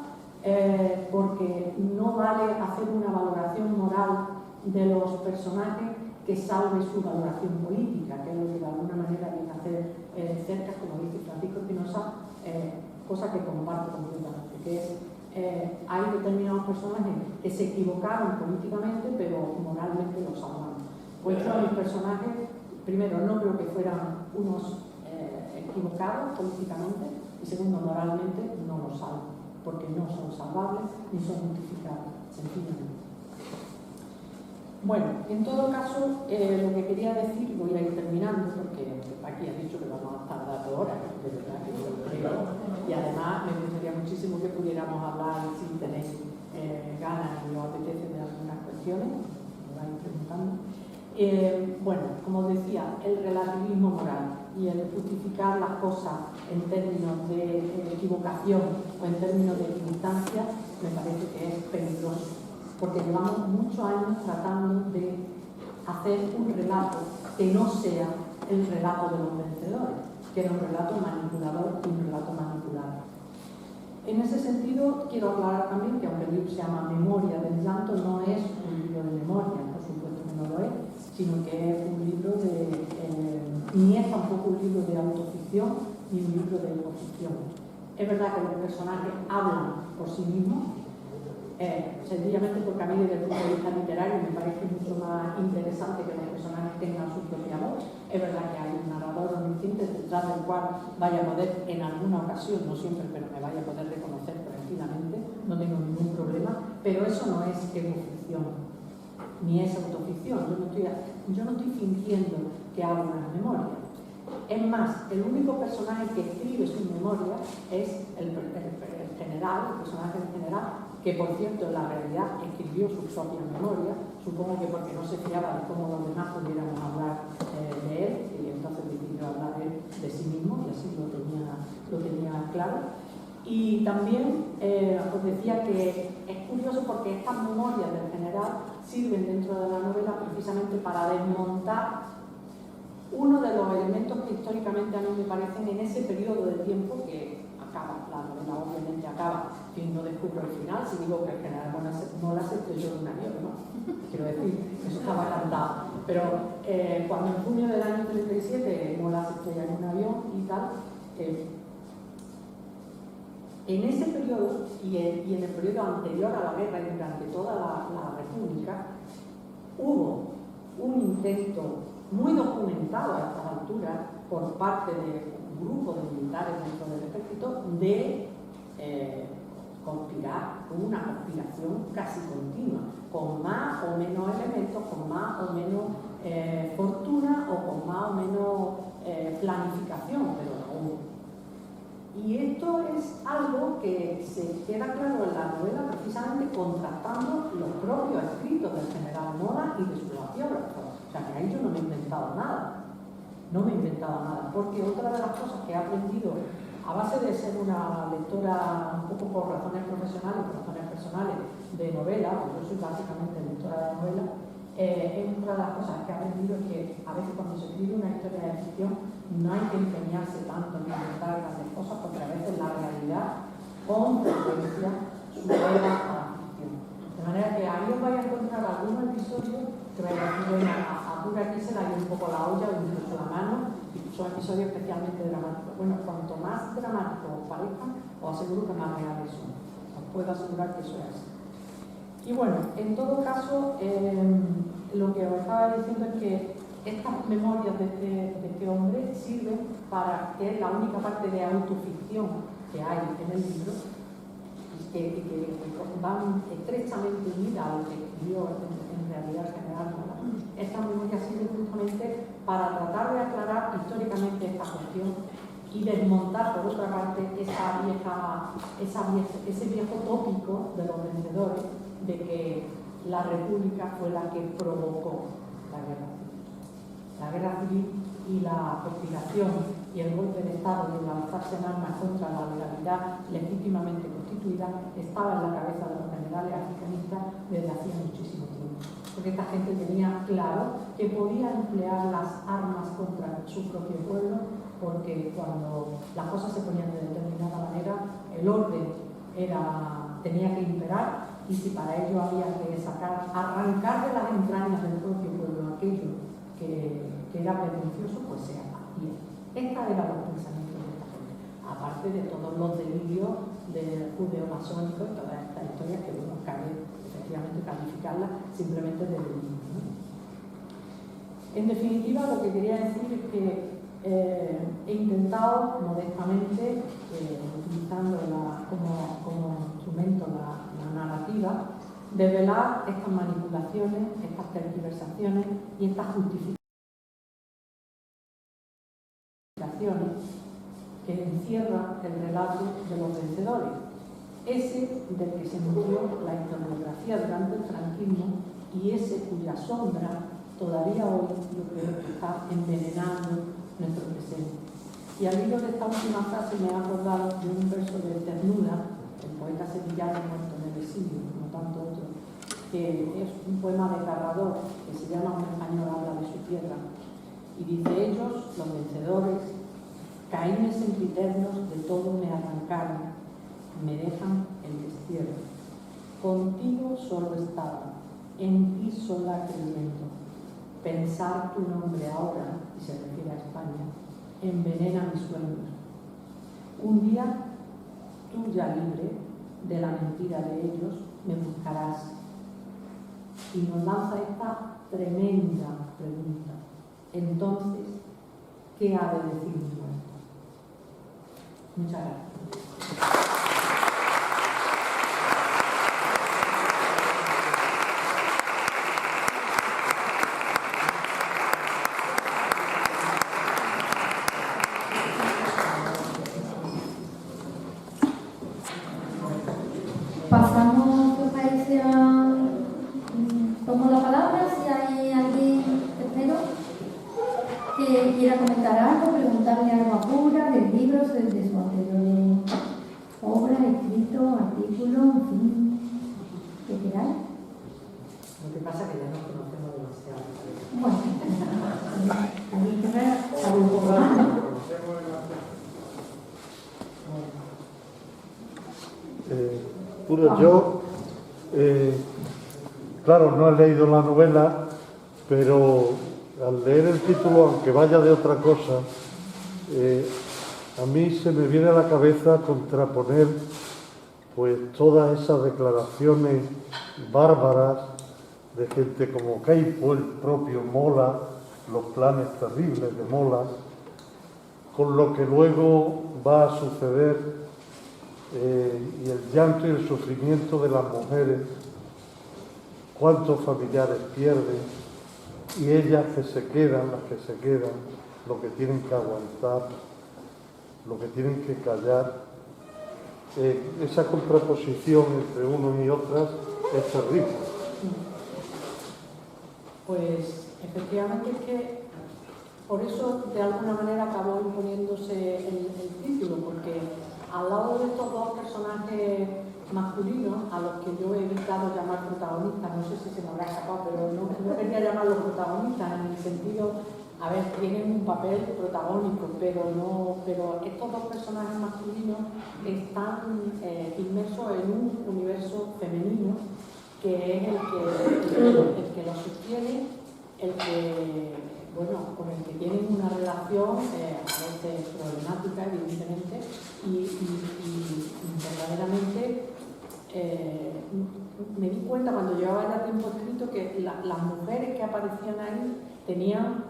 porque no vale hacer una valoración moral de los personajes que salve su valoración política, que es lo que de alguna manera viene a hacer Cercas, como dice Francisco Espinosa, cosa que comparto completamente, que es hay determinados personajes que se equivocaron políticamente, pero moralmente los salvaron. Pues yo a mis personajes, primero, no creo que fueran unos equivocados políticamente, y segundo, moralmente no los salvo, porque no son salvables ni son justificables, sencillamente. Bueno, en todo caso, lo que quería decir, voy a ir terminando, porque aquí han dicho que vamos a tardar 2 horas, de verdad que yo creo, y además me gustaría muchísimo que pudiéramos hablar, si tenéis ganas y os apetece, de algunas cuestiones, me vais preguntando. Bueno, como decía, el relativismo moral y el justificar las cosas en términos de equivocación o en términos de equidistancia me parece que es peligroso, porque llevamos muchos años tratando de hacer un relato que no sea el relato de los vencedores, que era un relato manipulador y un relato manipulado. En ese sentido, quiero aclarar también que aunque el libro se llama Memoria del llanto, no es un libro de memoria, por supuesto que no lo es, sino que es un libro de ni es tampoco un libro de autoficción ni un libro de oposición. Es verdad que los personajes hablan por sí mismos, sencillamente porque a mí desde el punto de vista literario me parece mucho más interesante que los personajes tengan su propia voz. Es verdad que hay un narrador omnisciente detrás del cual vaya a poder, en alguna ocasión, no siempre, pero me vaya a poder reconocer tranquilamente, no tengo ningún problema, pero eso no es egoficción, ni es autoficción. Yo no estoy fingiendo que hago una memoria. Es más, el único personaje que escribe su memoria es el general, el personaje del general, que por cierto en la realidad escribió su propia memoria, supongo que porque no se fiaba de cómo los demás pudiéramos hablar de él, y entonces decidió hablar él de sí mismo, y así lo tenía claro. Y también os decía que es curioso porque estas memorias del general sirven dentro de la novela precisamente para desmontar uno de los elementos que históricamente a mí me parecen en ese periodo de tiempo que acaba, la novela obviamente acaba, y no descubro el final, si digo que el general Mola se estrelló en un avión, ¿no? Quiero decir, eso estaba cantado. Pero cuando en junio del año 37 Mola se estrella en un avión y tal, en ese periodo y en el periodo anterior a la guerra y durante toda la República, hubo un intento muy documentado a estas alturas por parte de un grupo de militares dentro del ejército de conspirar, con una conspiración casi continua, con más o menos elementos, con más o menos fortuna o con más o menos planificación, pero aún. Y esto es algo que se queda claro en la novela precisamente contrastando los propios escritos del general Mola y de sus biógrafos. O sea, que ahí yo no me he inventado nada. No me he inventado nada, porque otra de las cosas que he aprendido a base de ser una lectora un poco por razones profesionales, por razones personales de novela, porque yo soy básicamente lectora de novela, otra de las cosas que he aprendido es que a veces cuando se escribe una historia de ficción no hay que empeñarse tanto en inventar grandes cosas, porque a veces la realidad con frecuencia supera a la ficción. De manera que ahí os vais a encontrar algún episodio que vais a decir, bueno, a pura aquí se la lleva un poco la olla o incluso la mano, y son episodios especialmente dramáticos. Bueno, cuanto más dramáticos os parezcan, os aseguro que más reales son. Os puedo asegurar que eso es así. Y bueno, en todo caso, lo que os estaba diciendo es que estas memorias de este hombre sirven para que es la única parte de autoficción que hay en el libro y que van estrechamente unidas a lo que escribió en realidad el general Mola. Estas memorias sirven justamente para tratar de aclarar históricamente esta cuestión y desmontar, por otra parte, ese viejo tópico de los vencedores de que la República fue la que provocó la guerra civil. La guerra civil y la conspiración y el golpe de Estado y el alzarse en armas contra la legalidad legítimamente constituida estaba en la cabeza de los generales africanistas desde hacía muchísimo tiempo. Porque esta gente tenía claro que podía emplear las armas contra su propio pueblo, porque cuando las cosas se ponían de determinada manera, el orden tenía que imperar, y si para ello había que arrancar de las entrañas del propio pueblo aquello que era pretencioso, pues se hacía. Estos eran los pensamientos de esta gente, aparte de todos los delirios del judeo-masónico y todas estas historias que bueno, cabe efectivamente calificarlas simplemente de delirio, ¿no? En definitiva, lo que quería decir es que he intentado modestamente, utilizando como instrumento la narrativa, develar estas manipulaciones, estas tergiversaciones y estas justificaciones que encierra el relato de los vencedores, ese del que se nutrió la historiografía durante el franquismo y ese cuya sombra todavía hoy yo creo que está envenenando nuestro presente. Y al hilo de esta última frase me he acordado de un verso de Ternura, el poeta sevillano muerto en el exilio, como tanto otro, que es un poema de Carrador que se llama Un español habla de su tierra, y dice: ellos, los vencedores, caínes sempiternos de todo me arrancaron, me dejan el destierro. Contigo solo estaba, en ti sola creyendo, pensar tu nombre ahora, y se refiere a España, envenena mis sueños. Un día, tú ya libre de la mentira de ellos, me buscarás. Y nos lanza esta tremenda pregunta. Entonces, ¿qué ha de decir mi muerto? Muchas gracias. Pasamos, ¿os parece? Tomo la palabra si hay alguien, tercero, que quiera comentar algo, preguntarle algo a Pura, del libro, de su anterior obra, escrito, artículo, en fin, que queráis. Lo que pasa es que ya nos conocemos demasiado. Bueno, alguien que sabe un poco más, ¿no? Pura, yo, claro, no he leído la novela, pero al leer el título, aunque vaya de otra cosa, a mí se me viene a la cabeza contraponer pues todas esas declaraciones bárbaras de gente como Queipo, el propio Mola, los planes terribles de Mola, con lo que luego va a suceder y el llanto y el sufrimiento de las mujeres, cuántos familiares pierden, y ellas que se quedan, las que se quedan, lo que tienen que aguantar, lo que tienen que callar. Esa contraposición entre unos y otras es terrible. Pues efectivamente es que por eso de alguna manera acabó imponiéndose el título, porque al lado de estos dos personajes masculinos, a los que yo he evitado llamar protagonistas, no sé si se me habrá escapado, pero no quería llamarlos protagonistas en el sentido, a ver, tienen un papel protagónico, pero estos dos personajes masculinos están inmersos en un universo femenino que es el que los sostiene, el que, bueno, con el que tienen una relación a veces problemática, evidentemente, y verdaderamente me di cuenta cuando llevaba ya tiempo escrito que las mujeres que aparecían ahí tenían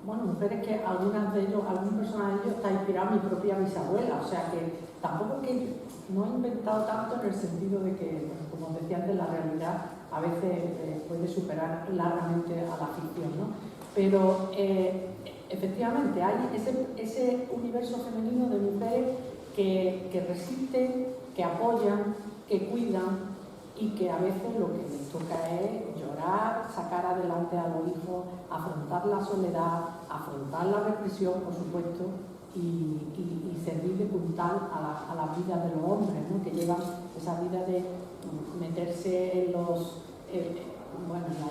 mujeres que algún personaje de ellos está inspirado en mi propia bisabuela, o sea que tampoco que no he inventado tanto en el sentido de que, como decía antes, la realidad a veces puede superar largamente a la ficción, ¿no? Pero efectivamente hay ese universo femenino de mujeres que resisten, que apoyan, que cuidan y que a veces lo que les toca es llorar, sacar adelante a los hijos, afrontar la soledad, afrontar la represión, por supuesto, y servir de puntal a la vida de los hombres, ¿no? Que llevan esa vida de meterse en la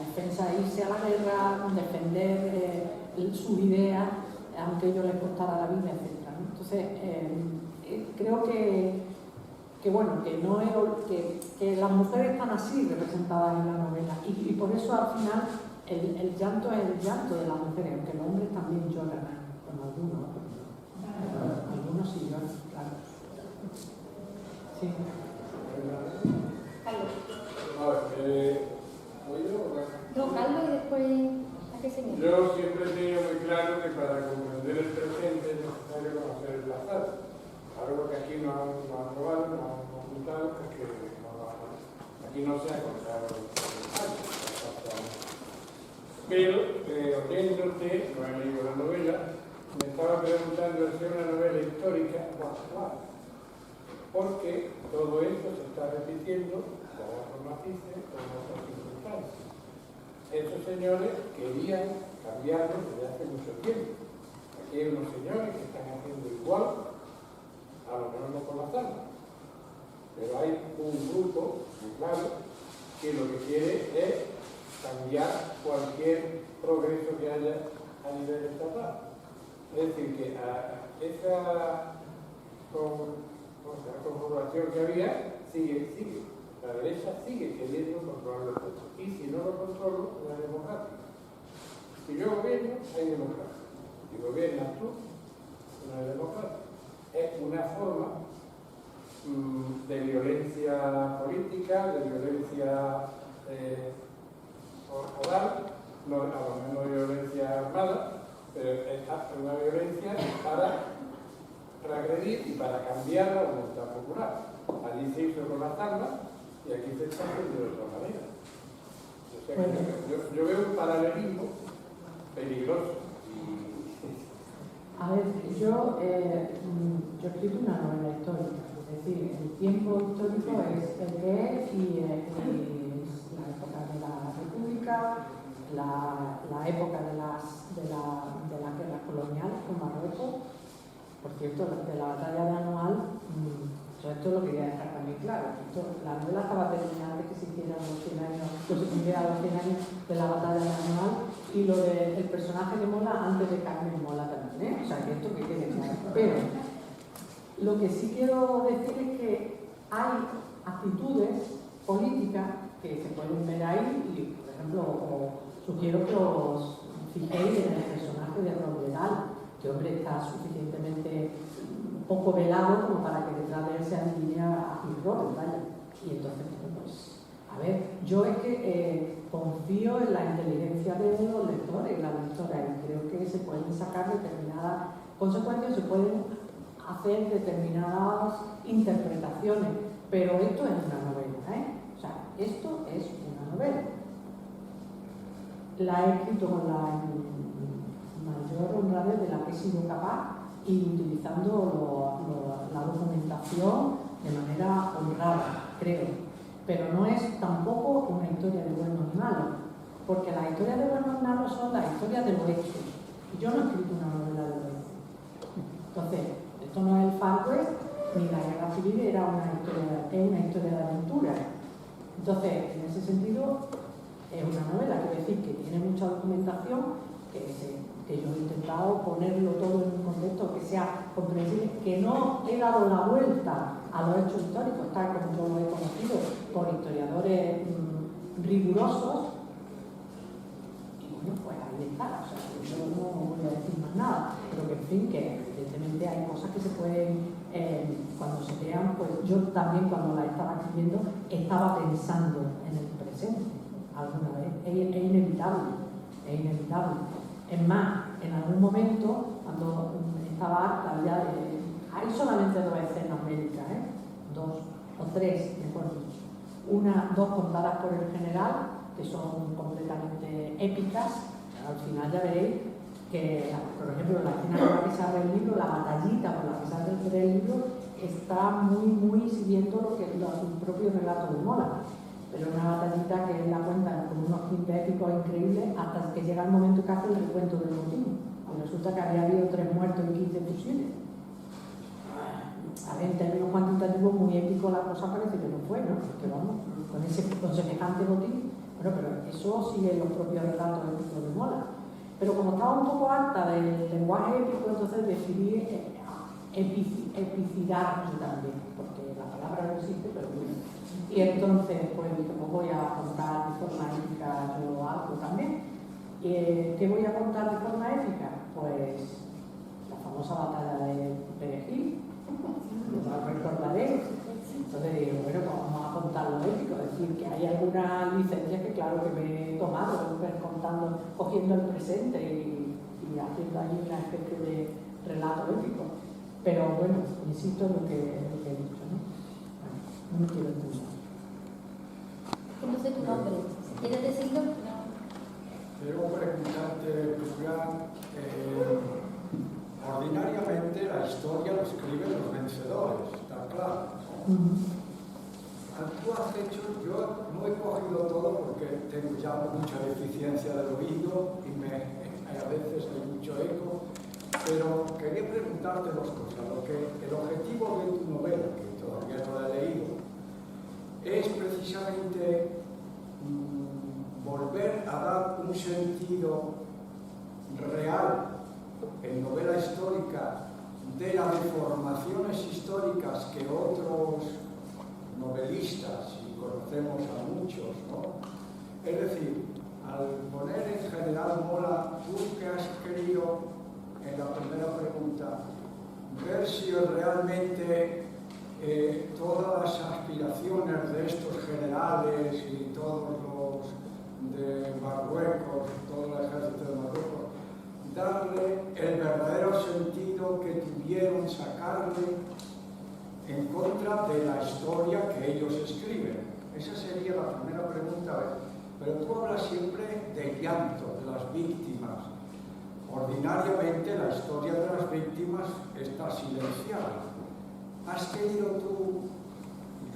defensa, irse a la guerra, defender sus ideas, aunque a ellos les costara la vida, etc., ¿no? Entonces, creo que las mujeres están así representadas en la novela y por eso al final el llanto es el llanto de las mujeres, aunque los hombres también lloran con algunos, algunos sí lloran, claro. Sí. Carlos. No, Carlos y después a qué señor. Yo siempre he tenido muy claro que para comprender el presente es necesario conocer el pasado. Algo que aquí no han probado, no han contado, es que aquí no se ha contado el pasado. Pero, oyendo usted, no he leído la novela, me estaba preguntando si es una novela histórica o actual. Porque todo esto se está repitiendo con otros matices, con otras circunstancias. Esos señores querían cambiarlo desde hace mucho tiempo. Aquí hay unos señores que están haciendo igual, a lo mejor no con la sala, pero hay un grupo, muy claro, que lo que quiere es cambiar cualquier progreso que haya a nivel estatal. Es decir, que esa conformación que había sigue. La derecha sigue queriendo controlar los puestos. Y si no lo controlo, no es democrático. Si yo gobierno, hay democracia. Si gobiernas tú, no hay democracia. Es una forma de violencia política, de violencia oral, no, a lo mejor no violencia armada, pero es una violencia para agredir y para cambiar la voluntad popular. Allí se hizo con las armas y aquí se está haciendo de otra manera. O sea, yo veo un paralelismo peligroso. A ver, yo he escrito una novela histórica, es decir, el tiempo histórico es el que es y es la época de la República, la época de las guerras coloniales con Marruecos. Por cierto, de la batalla de Anual, esto lo quería dejar también claro. La novela estaba terminada de que se hicieran los 100 años, se cumplieran los 100 años de la batalla de Anual, y lo del personaje de Mola antes de Carmen Mola también, O sea, que esto que quede claro. Pero lo que sí quiero decir es que hay actitudes políticas que se pueden ver ahí, y por ejemplo, sugiero que os fijéis en el personaje de Robledal. Este hombre está suficientemente poco velado como para que detrás de él se alinea a Gil Robles, ¿vale? Y entonces, pues, a ver, yo es que confío en la inteligencia de los lectores y las lectoras, y creo que se pueden sacar determinadas consecuencias, se pueden hacer determinadas interpretaciones, pero esto es una novela, O sea, esto es una novela. La he escrito con la mayor honradez de la que he sido capaz y utilizando la documentación de manera honrada, creo. Pero no es tampoco una historia de buenos y malos, porque las historias de buenos y malos son las historias de los hechos. Y yo no he escrito una novela de los hechos. Entonces, esto no es el Far West, ni la Guerra Civil, es una historia de aventura. Entonces, en ese sentido, es una novela, quiero decir que tiene mucha documentación, que yo he intentado ponerlo todo en un contexto que sea comprensible, que no he dado la vuelta a los hechos históricos, tal como yo lo he conocido por historiadores rigurosos. Y bueno, pues ahí está, o sea, yo no voy a decir más nada, pero que en fin, que evidentemente hay cosas que se pueden, cuando se vean, pues yo también cuando la estaba escribiendo estaba pensando en el presente alguna vez, es inevitable, es inevitable. Es más, en algún momento, cuando estaba harta ya de... Hay solamente dos escenas bélicas, dos o tres, mejor dicho. Dos contadas por el general, que son completamente épicas. Al final ya veréis que, por ejemplo, la escena por la que se abre el libro, la batallita por la que se abre el libro, está muy siguiendo lo que el propio relato de Mola. Pero una batallita que él la cuenta con unos tintes épicos increíbles hasta que llega el momento que hace el recuento del motín. Y resulta que había habido 3 muertos y 15 fusiles. A ver, en términos cuantitativos, muy épico la cosa parece que no fue, ¿no? Porque vamos, con semejante botín. Bueno, pero eso sigue los propios relatos épicos de Mola. Pero como estaba un poco harta del lenguaje épico, entonces decidí epicidarme también, porque la palabra no existe, pero bueno. Y entonces, pues voy a contar de forma épica yo algo también. ¿Qué voy a contar de forma épica? Pues la famosa batalla de Perejil, lo recordaré. Entonces digo, bueno, pues vamos a contar lo épico, es decir, que hay algunas licencias que claro que me he tomado, cogiendo el presente y haciendo ahí una especie de relato épico. Pero bueno, insisto en lo que he dicho, ¿no? Bueno, no me quiero entender. No sé tu nombre, ¿quieres decirlo? Quiero preguntarte, ordinariamente la historia lo escriben los vencedores, está claro. Tú has hecho, yo no he cogido todo porque tengo ya mucha deficiencia del oído y a veces hay mucho eco, pero quería preguntarte dos cosas. El objetivo de tu novela, que todavía no la he leído, es precisamente volver a dar un sentido real en novela histórica de las deformaciones históricas que otros novelistas, y conocemos a muchos, ¿no? Es decir, al poner en general Mola que has querido, en la primera pregunta, ver si realmente todas las aspiraciones de estos generales y todos los de Marruecos, todo el ejército de Marruecos, darle el verdadero sentido que tuvieron, sacarle en contra de la historia que ellos escriben. Esa sería la primera pregunta. Pero tú hablas siempre del llanto de las víctimas. Ordinariamente la historia de las víctimas está silenciada. ¿Has querido tú?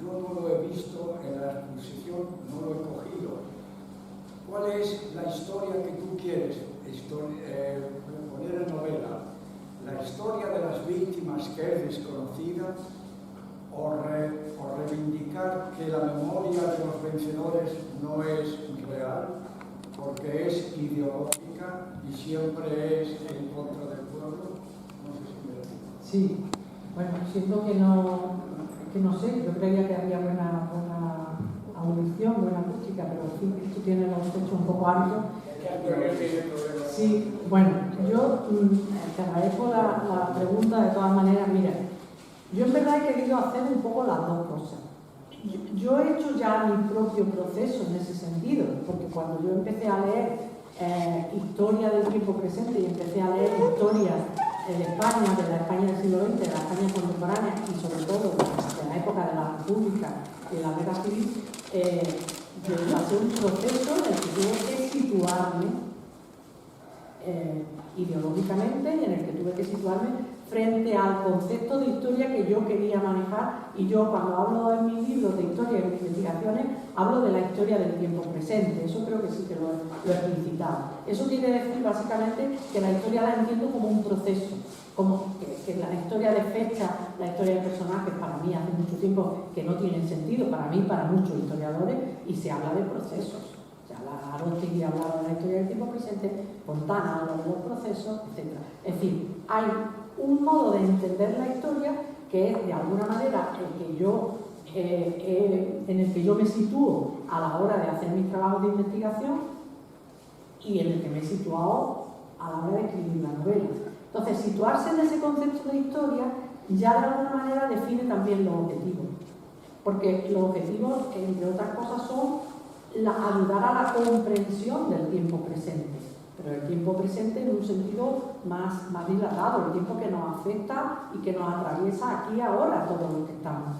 Yo no lo he visto en la exposición, no lo he cogido. ¿Cuál es la historia que tú quieres poner en novela? ¿La historia de las víctimas que es desconocida? ¿O reivindicar que la memoria de los vencedores no es real, porque es ideológica y siempre es en contra del pueblo? No sé si me lo digo. Sí, bueno, siento que no sé, yo creía que había buena audición, buena acústica, pero en fin, esto tiene los techos un poco altos. Sí, bueno, yo te agradezco la pregunta de todas maneras. Mira, yo en verdad he querido hacer un poco las dos cosas. Yo he hecho ya mi propio proceso en ese sentido, porque cuando yo empecé a leer historia del tiempo presente y empecé a leer historia de España, de la España del siglo XX, de la España contemporánea y sobre todo de la época de la República y de la Guerra Civil, yo pasé un proceso en el que tuve que situarme ideológicamente y en el que tuve que situarme frente al concepto de historia que yo quería manejar. Y yo, cuando hablo en mis libros de historia y en mis investigaciones, hablo de la historia del tiempo presente. Eso creo que sí que lo he explicitado. Eso quiere decir básicamente que la historia la entiendo como un proceso, como que la historia de fecha, la historia de personajes, para mí hace mucho tiempo que no tienen sentido, para mí, para muchos historiadores, y se habla de procesos. Aróstegui hablaba de la historia del tiempo presente, Fontana habla de los procesos, etc. Es decir, hay un modo de entender la historia que es de alguna manera en el que yo me sitúo a la hora de hacer mis trabajos de investigación y en el que me he situado a la hora de escribir la novela. Entonces, situarse en ese concepto de historia ya de alguna manera define también los objetivos, porque los objetivos, entre otras cosas, son ayudar a la comprensión del tiempo presente, pero el tiempo presente en un sentido más dilatado, el tiempo que nos afecta y que nos atraviesa aquí y ahora todos los que estamos.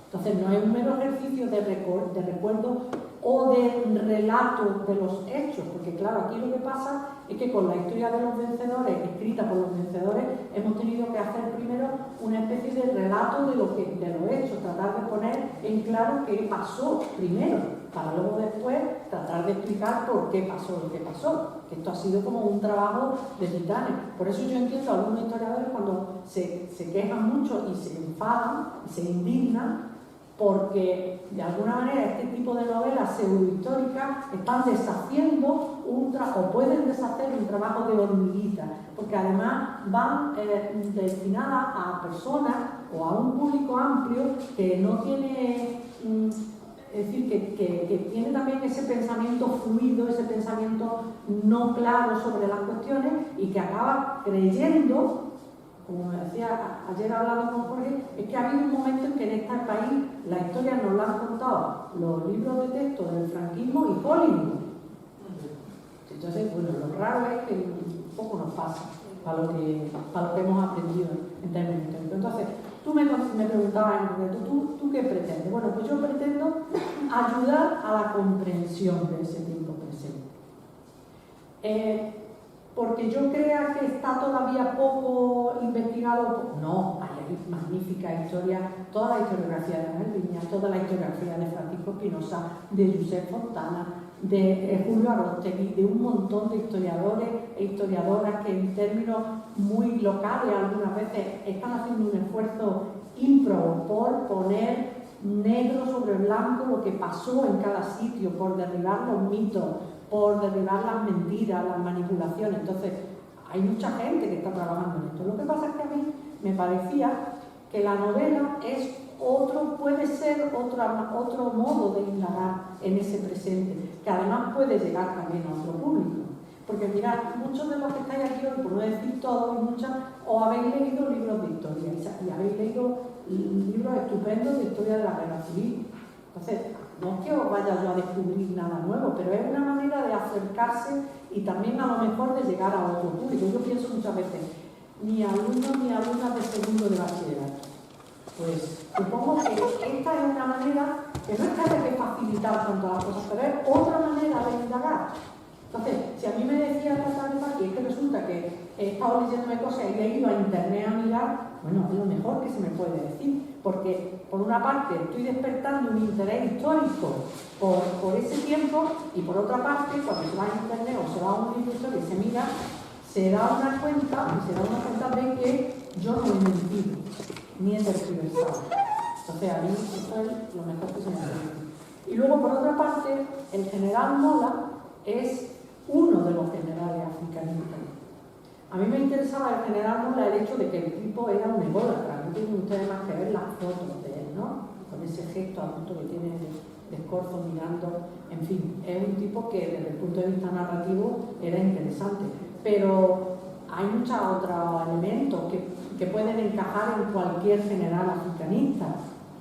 Entonces no es un mero ejercicio de recuerdo o de relato de los hechos, porque claro, aquí lo que pasa es que con la historia de los vencedores, escrita por los vencedores, hemos tenido que hacer primero una especie de relato de los hechos, tratar de poner en claro qué pasó primero, para luego después tratar de explicar por qué pasó lo que pasó. Que esto ha sido como un trabajo de titanes. Por eso yo entiendo a algunos historiadores cuando se quejan mucho y se enfadan y se indignan, porque de alguna manera este tipo de novelas pseudohistóricas están deshaciendo o pueden deshacer un trabajo de hormiguita, porque además van destinadas a personas o a un público amplio que no tiene, es decir, que tiene también ese pensamiento fluido, ese pensamiento no claro sobre las cuestiones y que acaba creyendo, como me decía ayer hablando con Jorge, es que ha habido un momento en que en este país la historia nos la han contado los libros de texto del franquismo y Hollywood. Entonces, bueno, lo raro es que un poco nos pasa para lo que hemos aprendido en términos históricos. Entonces, tú me preguntabas en concreto, ¿tú qué pretendes? Bueno, pues yo pretendo ayudar a la comprensión de ese tiempo presente. Porque yo crea que está todavía poco investigado, no, hay magnífica historia, toda la historiografía de Manuel Viñas, toda la historiografía de Francisco Espinosa, de Josep Fontana, de Julio Aróstegui, de un montón de historiadores e historiadoras que en términos muy locales algunas veces están haciendo un esfuerzo ímprobo por poner negro sobre blanco lo que pasó en cada sitio, por derribar los mitos, por derribar las mentiras, las manipulaciones. Entonces, hay mucha gente que está trabajando en esto. Lo que pasa es que a mí me parecía que la novela puede ser otro modo de indagar en ese presente, que además puede llegar también a otro público. Porque mirad, muchos de los que estáis aquí hoy, por no decir todos y muchas, os habéis leído libros de historia y habéis leído libros estupendos de historia de la guerra civil. Entonces, no es que os vaya yo a descubrir nada nuevo, pero es una manera de acercarse y también a lo mejor de llegar a otro público. Yo pienso muchas veces, ni alumnos ni alumnas de segundo de bachillerato. Pues supongo que esta es una manera que no es que haya que facilitar tanto las cosas, pero es otra manera de indagar. Entonces, si a mí me decía esta tarde aquí, es que resulta que he estado leyéndome cosas y he ido a internet a mirar, bueno, es lo mejor que se me puede decir, porque por una parte estoy despertando un interés histórico por ese tiempo y por otra parte, cuando se va a internet o se va a un libro de historia y se mira, se da una cuenta de que yo no he mentido, ni he tergiversado. Entonces, a mí eso es lo mejor que se me puede decir. Y luego, por otra parte, el general Mola es uno de los generales africanistas. A mí me interesaba el general Mola el hecho de que el tipo era un ególatra. No tienen ustedes más que ver las fotos de él, ¿no? Con ese gesto adulto que tiene de escorzo mirando. En fin, es un tipo que desde el punto de vista narrativo era interesante. Pero hay muchos otros elementos que pueden encajar en cualquier general africanista.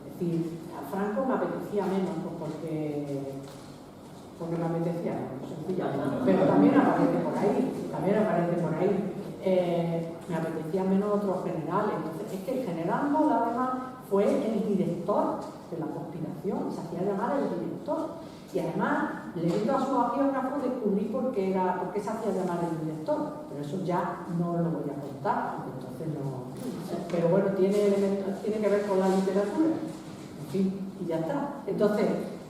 Es decir, a Franco me apetecía menos porque me apetecía menos, sencillamente. Pero también aparece por ahí. Me apetecían menos otros generales. Entonces, es que el general Mola, además, fue el director de la conspiración, se hacía llamar el director. Y además, leyendo a su biógrafo, descubrí por qué se hacía llamar el director. Pero eso ya no lo voy a contar, entonces no. Pero bueno, tiene que ver con la literatura. En fin, y ya está. Entonces,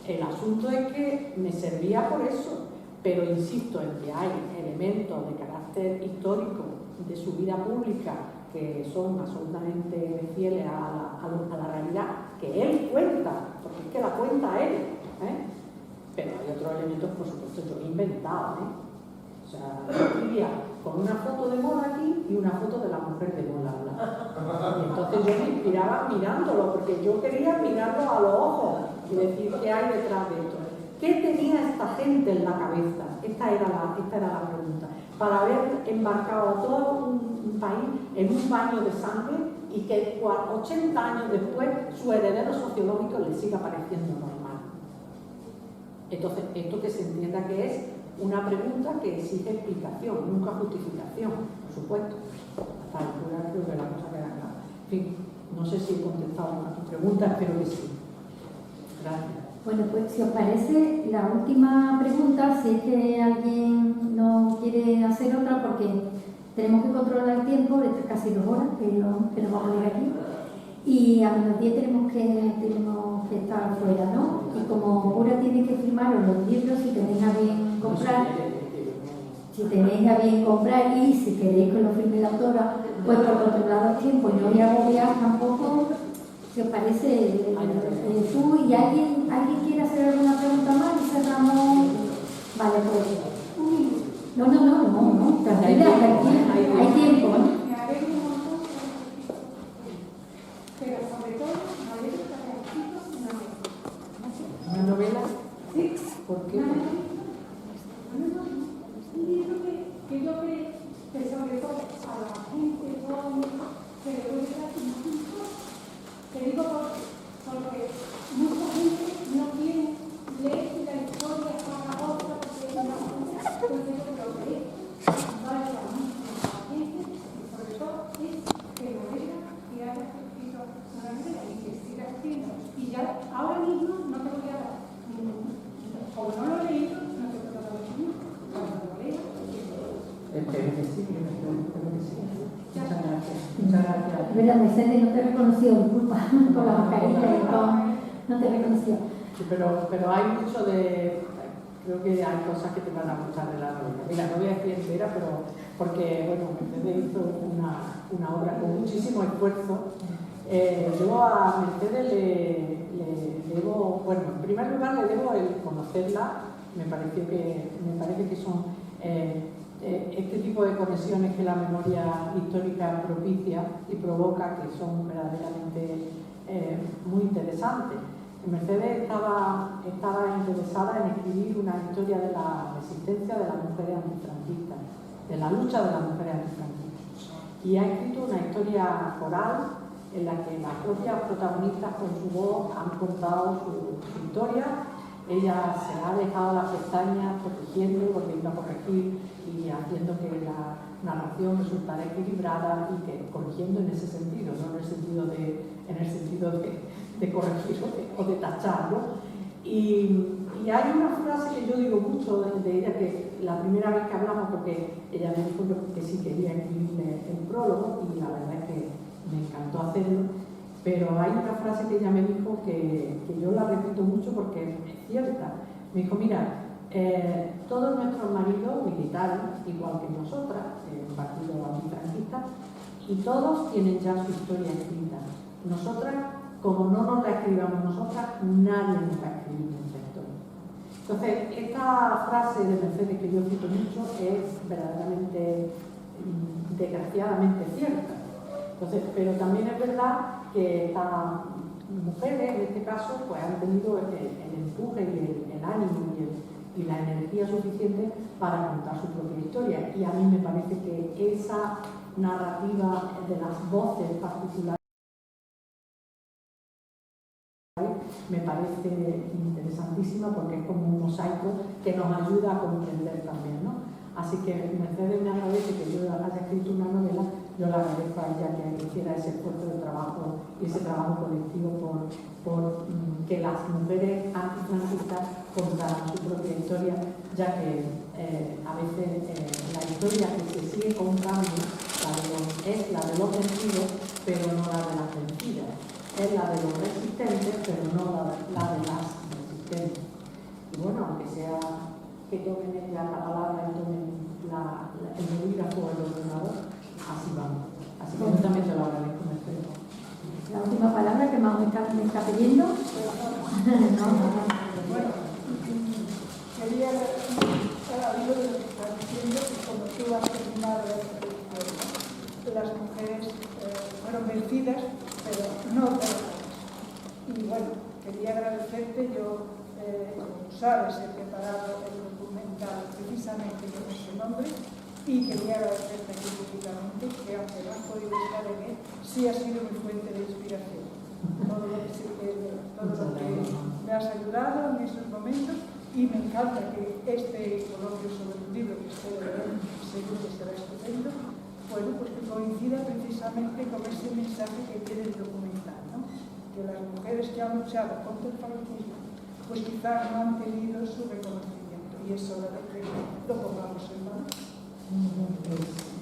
el asunto es que me servía por eso. Pero insisto en que hay elementos de carácter histórico de su vida pública que son absolutamente fieles a la realidad que él cuenta, porque es que la cuenta él, pero hay otros elementos, por supuesto, yo he inventado, o sea, yo escribía con una foto de Mola aquí y una foto de la mujer de Mola al lado. Y entonces yo me inspiraba mirándolo, porque yo quería mirarlo a los ojos y decir qué hay detrás de esto. ¿Qué tenía esta gente en la cabeza? Esta era la pregunta. Para haber embarcado a todo un país en un baño de sangre y que 80 años después su heredero sociológico le siga pareciendo normal. Entonces, esto que se entienda que es una pregunta que exige explicación, nunca justificación, por supuesto. Hasta el altura creo que la cosa queda clara. En fin, no sé si he contestado a tu pregunta, espero que sí. Gracias. Bueno, pues si os parece, la última pregunta, si es que alguien no quiere hacer otra, porque tenemos que controlar el tiempo, de casi 2 horas que nos vamos a ir aquí, y a las 10 tenemos que estar fuera, ¿no? Y como Pura tiene que firmaros los libros, si tenéis a bien comprar, y si queréis que lo firme la autora, pues por controlar el tiempo y no voy a agobiar tampoco. Si os parece, tú y alguien quiere hacer alguna pregunta más y cerramos. Vale, pues. No, tranquila, hay tiempo, ¿no? Pero sobre todo, me alegro que haya escrito ¿Una novela? Sí. ¿Por qué? Un libro que yo creo que sobre todo a la gente joven que le puede dar un punto. Te digo porque mucha gente no quiere leer la historia para otra porque es una cosa. Entonces yo creo que vale la gente, sobre todo es que lo lea y haya escrito una novela y que siga escribiendo. Y ya ahora mismo no te voy a dar, como no lo he leído, no te puedo dar cuando lo lea. Espero que sí. Muchas gracias. Mira, Mercedes, no te he reconocido, disculpa, por la mascarilla y todo, no te he reconocido. Sí, pero hay mucho de... Creo que hay cosas que te van a gustar de la novela. Mira, no voy a decir entera, pero porque, bueno, Mercedes hizo una obra con muchísimo esfuerzo. Yo a Mercedes le debo, bueno, en primer lugar le debo el conocerla. Me parece que son este tipo de conexiones que la memoria histórica propicia y provoca, que son verdaderamente muy interesantes. Mercedes estaba interesada en escribir una historia de la resistencia de las mujeres antifranquistas de la lucha de las mujeres antifranquistas. Y ha escrito una historia coral en la que las propias protagonistas con su voz han contado su historia. Ella se ha dejado las pestañas protegiendo, volviendo a corregir y haciendo que la narración resultara equilibrada y que corrigiendo en ese sentido, no en el sentido de corregir o de tachar, ¿no? Y hay una frase que yo digo mucho de ella, que la primera vez que hablamos, porque ella me dijo que sí quería escribirle el prólogo y la verdad es que me encantó hacerlo, pero hay una frase que ella me dijo que yo la repito mucho porque es cierta. Me dijo, mira, todos nuestros maridos militares, igual que nosotras, en el partido antifranquista, y todos tienen ya su historia escrita. Nosotras, como no nos la escribamos nosotras, nadie nos va a escribir nuestra historia. Entonces, esta frase de Mercedes que yo cito mucho es verdaderamente, desgraciadamente cierta. Entonces, pero también es verdad que estas mujeres, en este caso, pues han tenido el empuje y el ánimo y la energía suficiente para contar su propia historia. Y a mí me parece que esa narrativa de las voces particulares me parece interesantísima porque es como un mosaico que nos ayuda a comprender también, ¿no? Así que Mercedes me agradece que yo haya escrito una novela, yo le agradezco a ella que hiciera ese esfuerzo de trabajo y ese trabajo colectivo por que las mujeres antifranquistas contaran su propia historia, ya que a veces la historia que se sigue contando es la de los vencidos, pero no la de las vencidas. Es la de los resistentes, pero no la de las resistentes. Y bueno, aunque sea que tomen ella la palabra y tomen el bolígrafo o el ordenador, así vamos. Así que yo también te lo agradezco, Mercedes. La última palabra que más me está pidiendo. Bueno, quería al hilo de lo que estás diciendo, que como tú has terminado las mujeres fueron vencidas, pero no derrotadas. Y bueno, quería agradecerte, yo, como sabes, he preparado el documental precisamente con ese nombre y quería agradecerte aquí públicamente que aunque no has podido estar en él, sí ha sido mi fuente de inspiración. Todo lo que me has ayudado en esos momentos y me encanta que este coloquio sobre un libro que estoy leyendo, seguro que será estupendo, bueno, pues que coincida precisamente con ese mensaje que tiene el documental, ¿no? Que las mujeres que han luchado contra el franquismo, pues quizás no han tenido su reconocimiento y es hora de que lo pongamos en valor.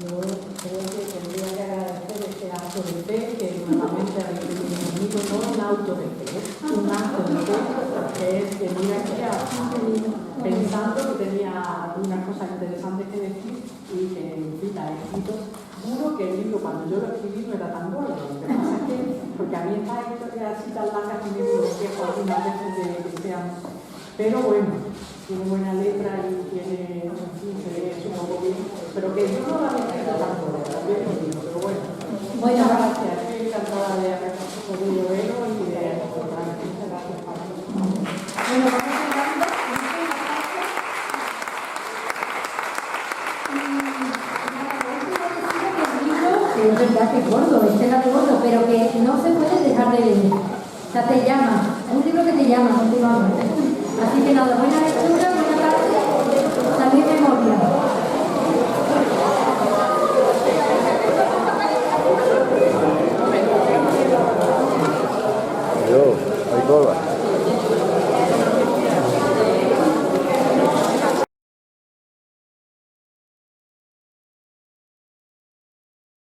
Yo creo que tendría que agradecer este acto de fe que nuevamente habéis tenido conmigo, no un auto de fe, un acto de fe, que es venir aquí pensando que tenía algunas cosas interesantes que decir y que, en fin, la he escrito. Juro que el libro, cuando yo lo escribí, no era tan gordo. Lo que pasa es que, porque a mí estas historias así tan largas me bloqueo algunas veces de que sean. Pero bueno, tiene buena letra y tiene, en fin, se lee un poco bien. Pero que yo no la he escrito tan gorda, también lo digo. Pero bueno, muchas gracias. Estoy encantada de haber podido verlo y de encontrarme. Muchas gracias, Pablo. Bueno, vamos cerrando. Que es verdad que es gordo, este era de gordo, pero que no se puede dejar de leer. O sea, te llama, es un libro que te llama continuamente. Así que nada, buena lectura.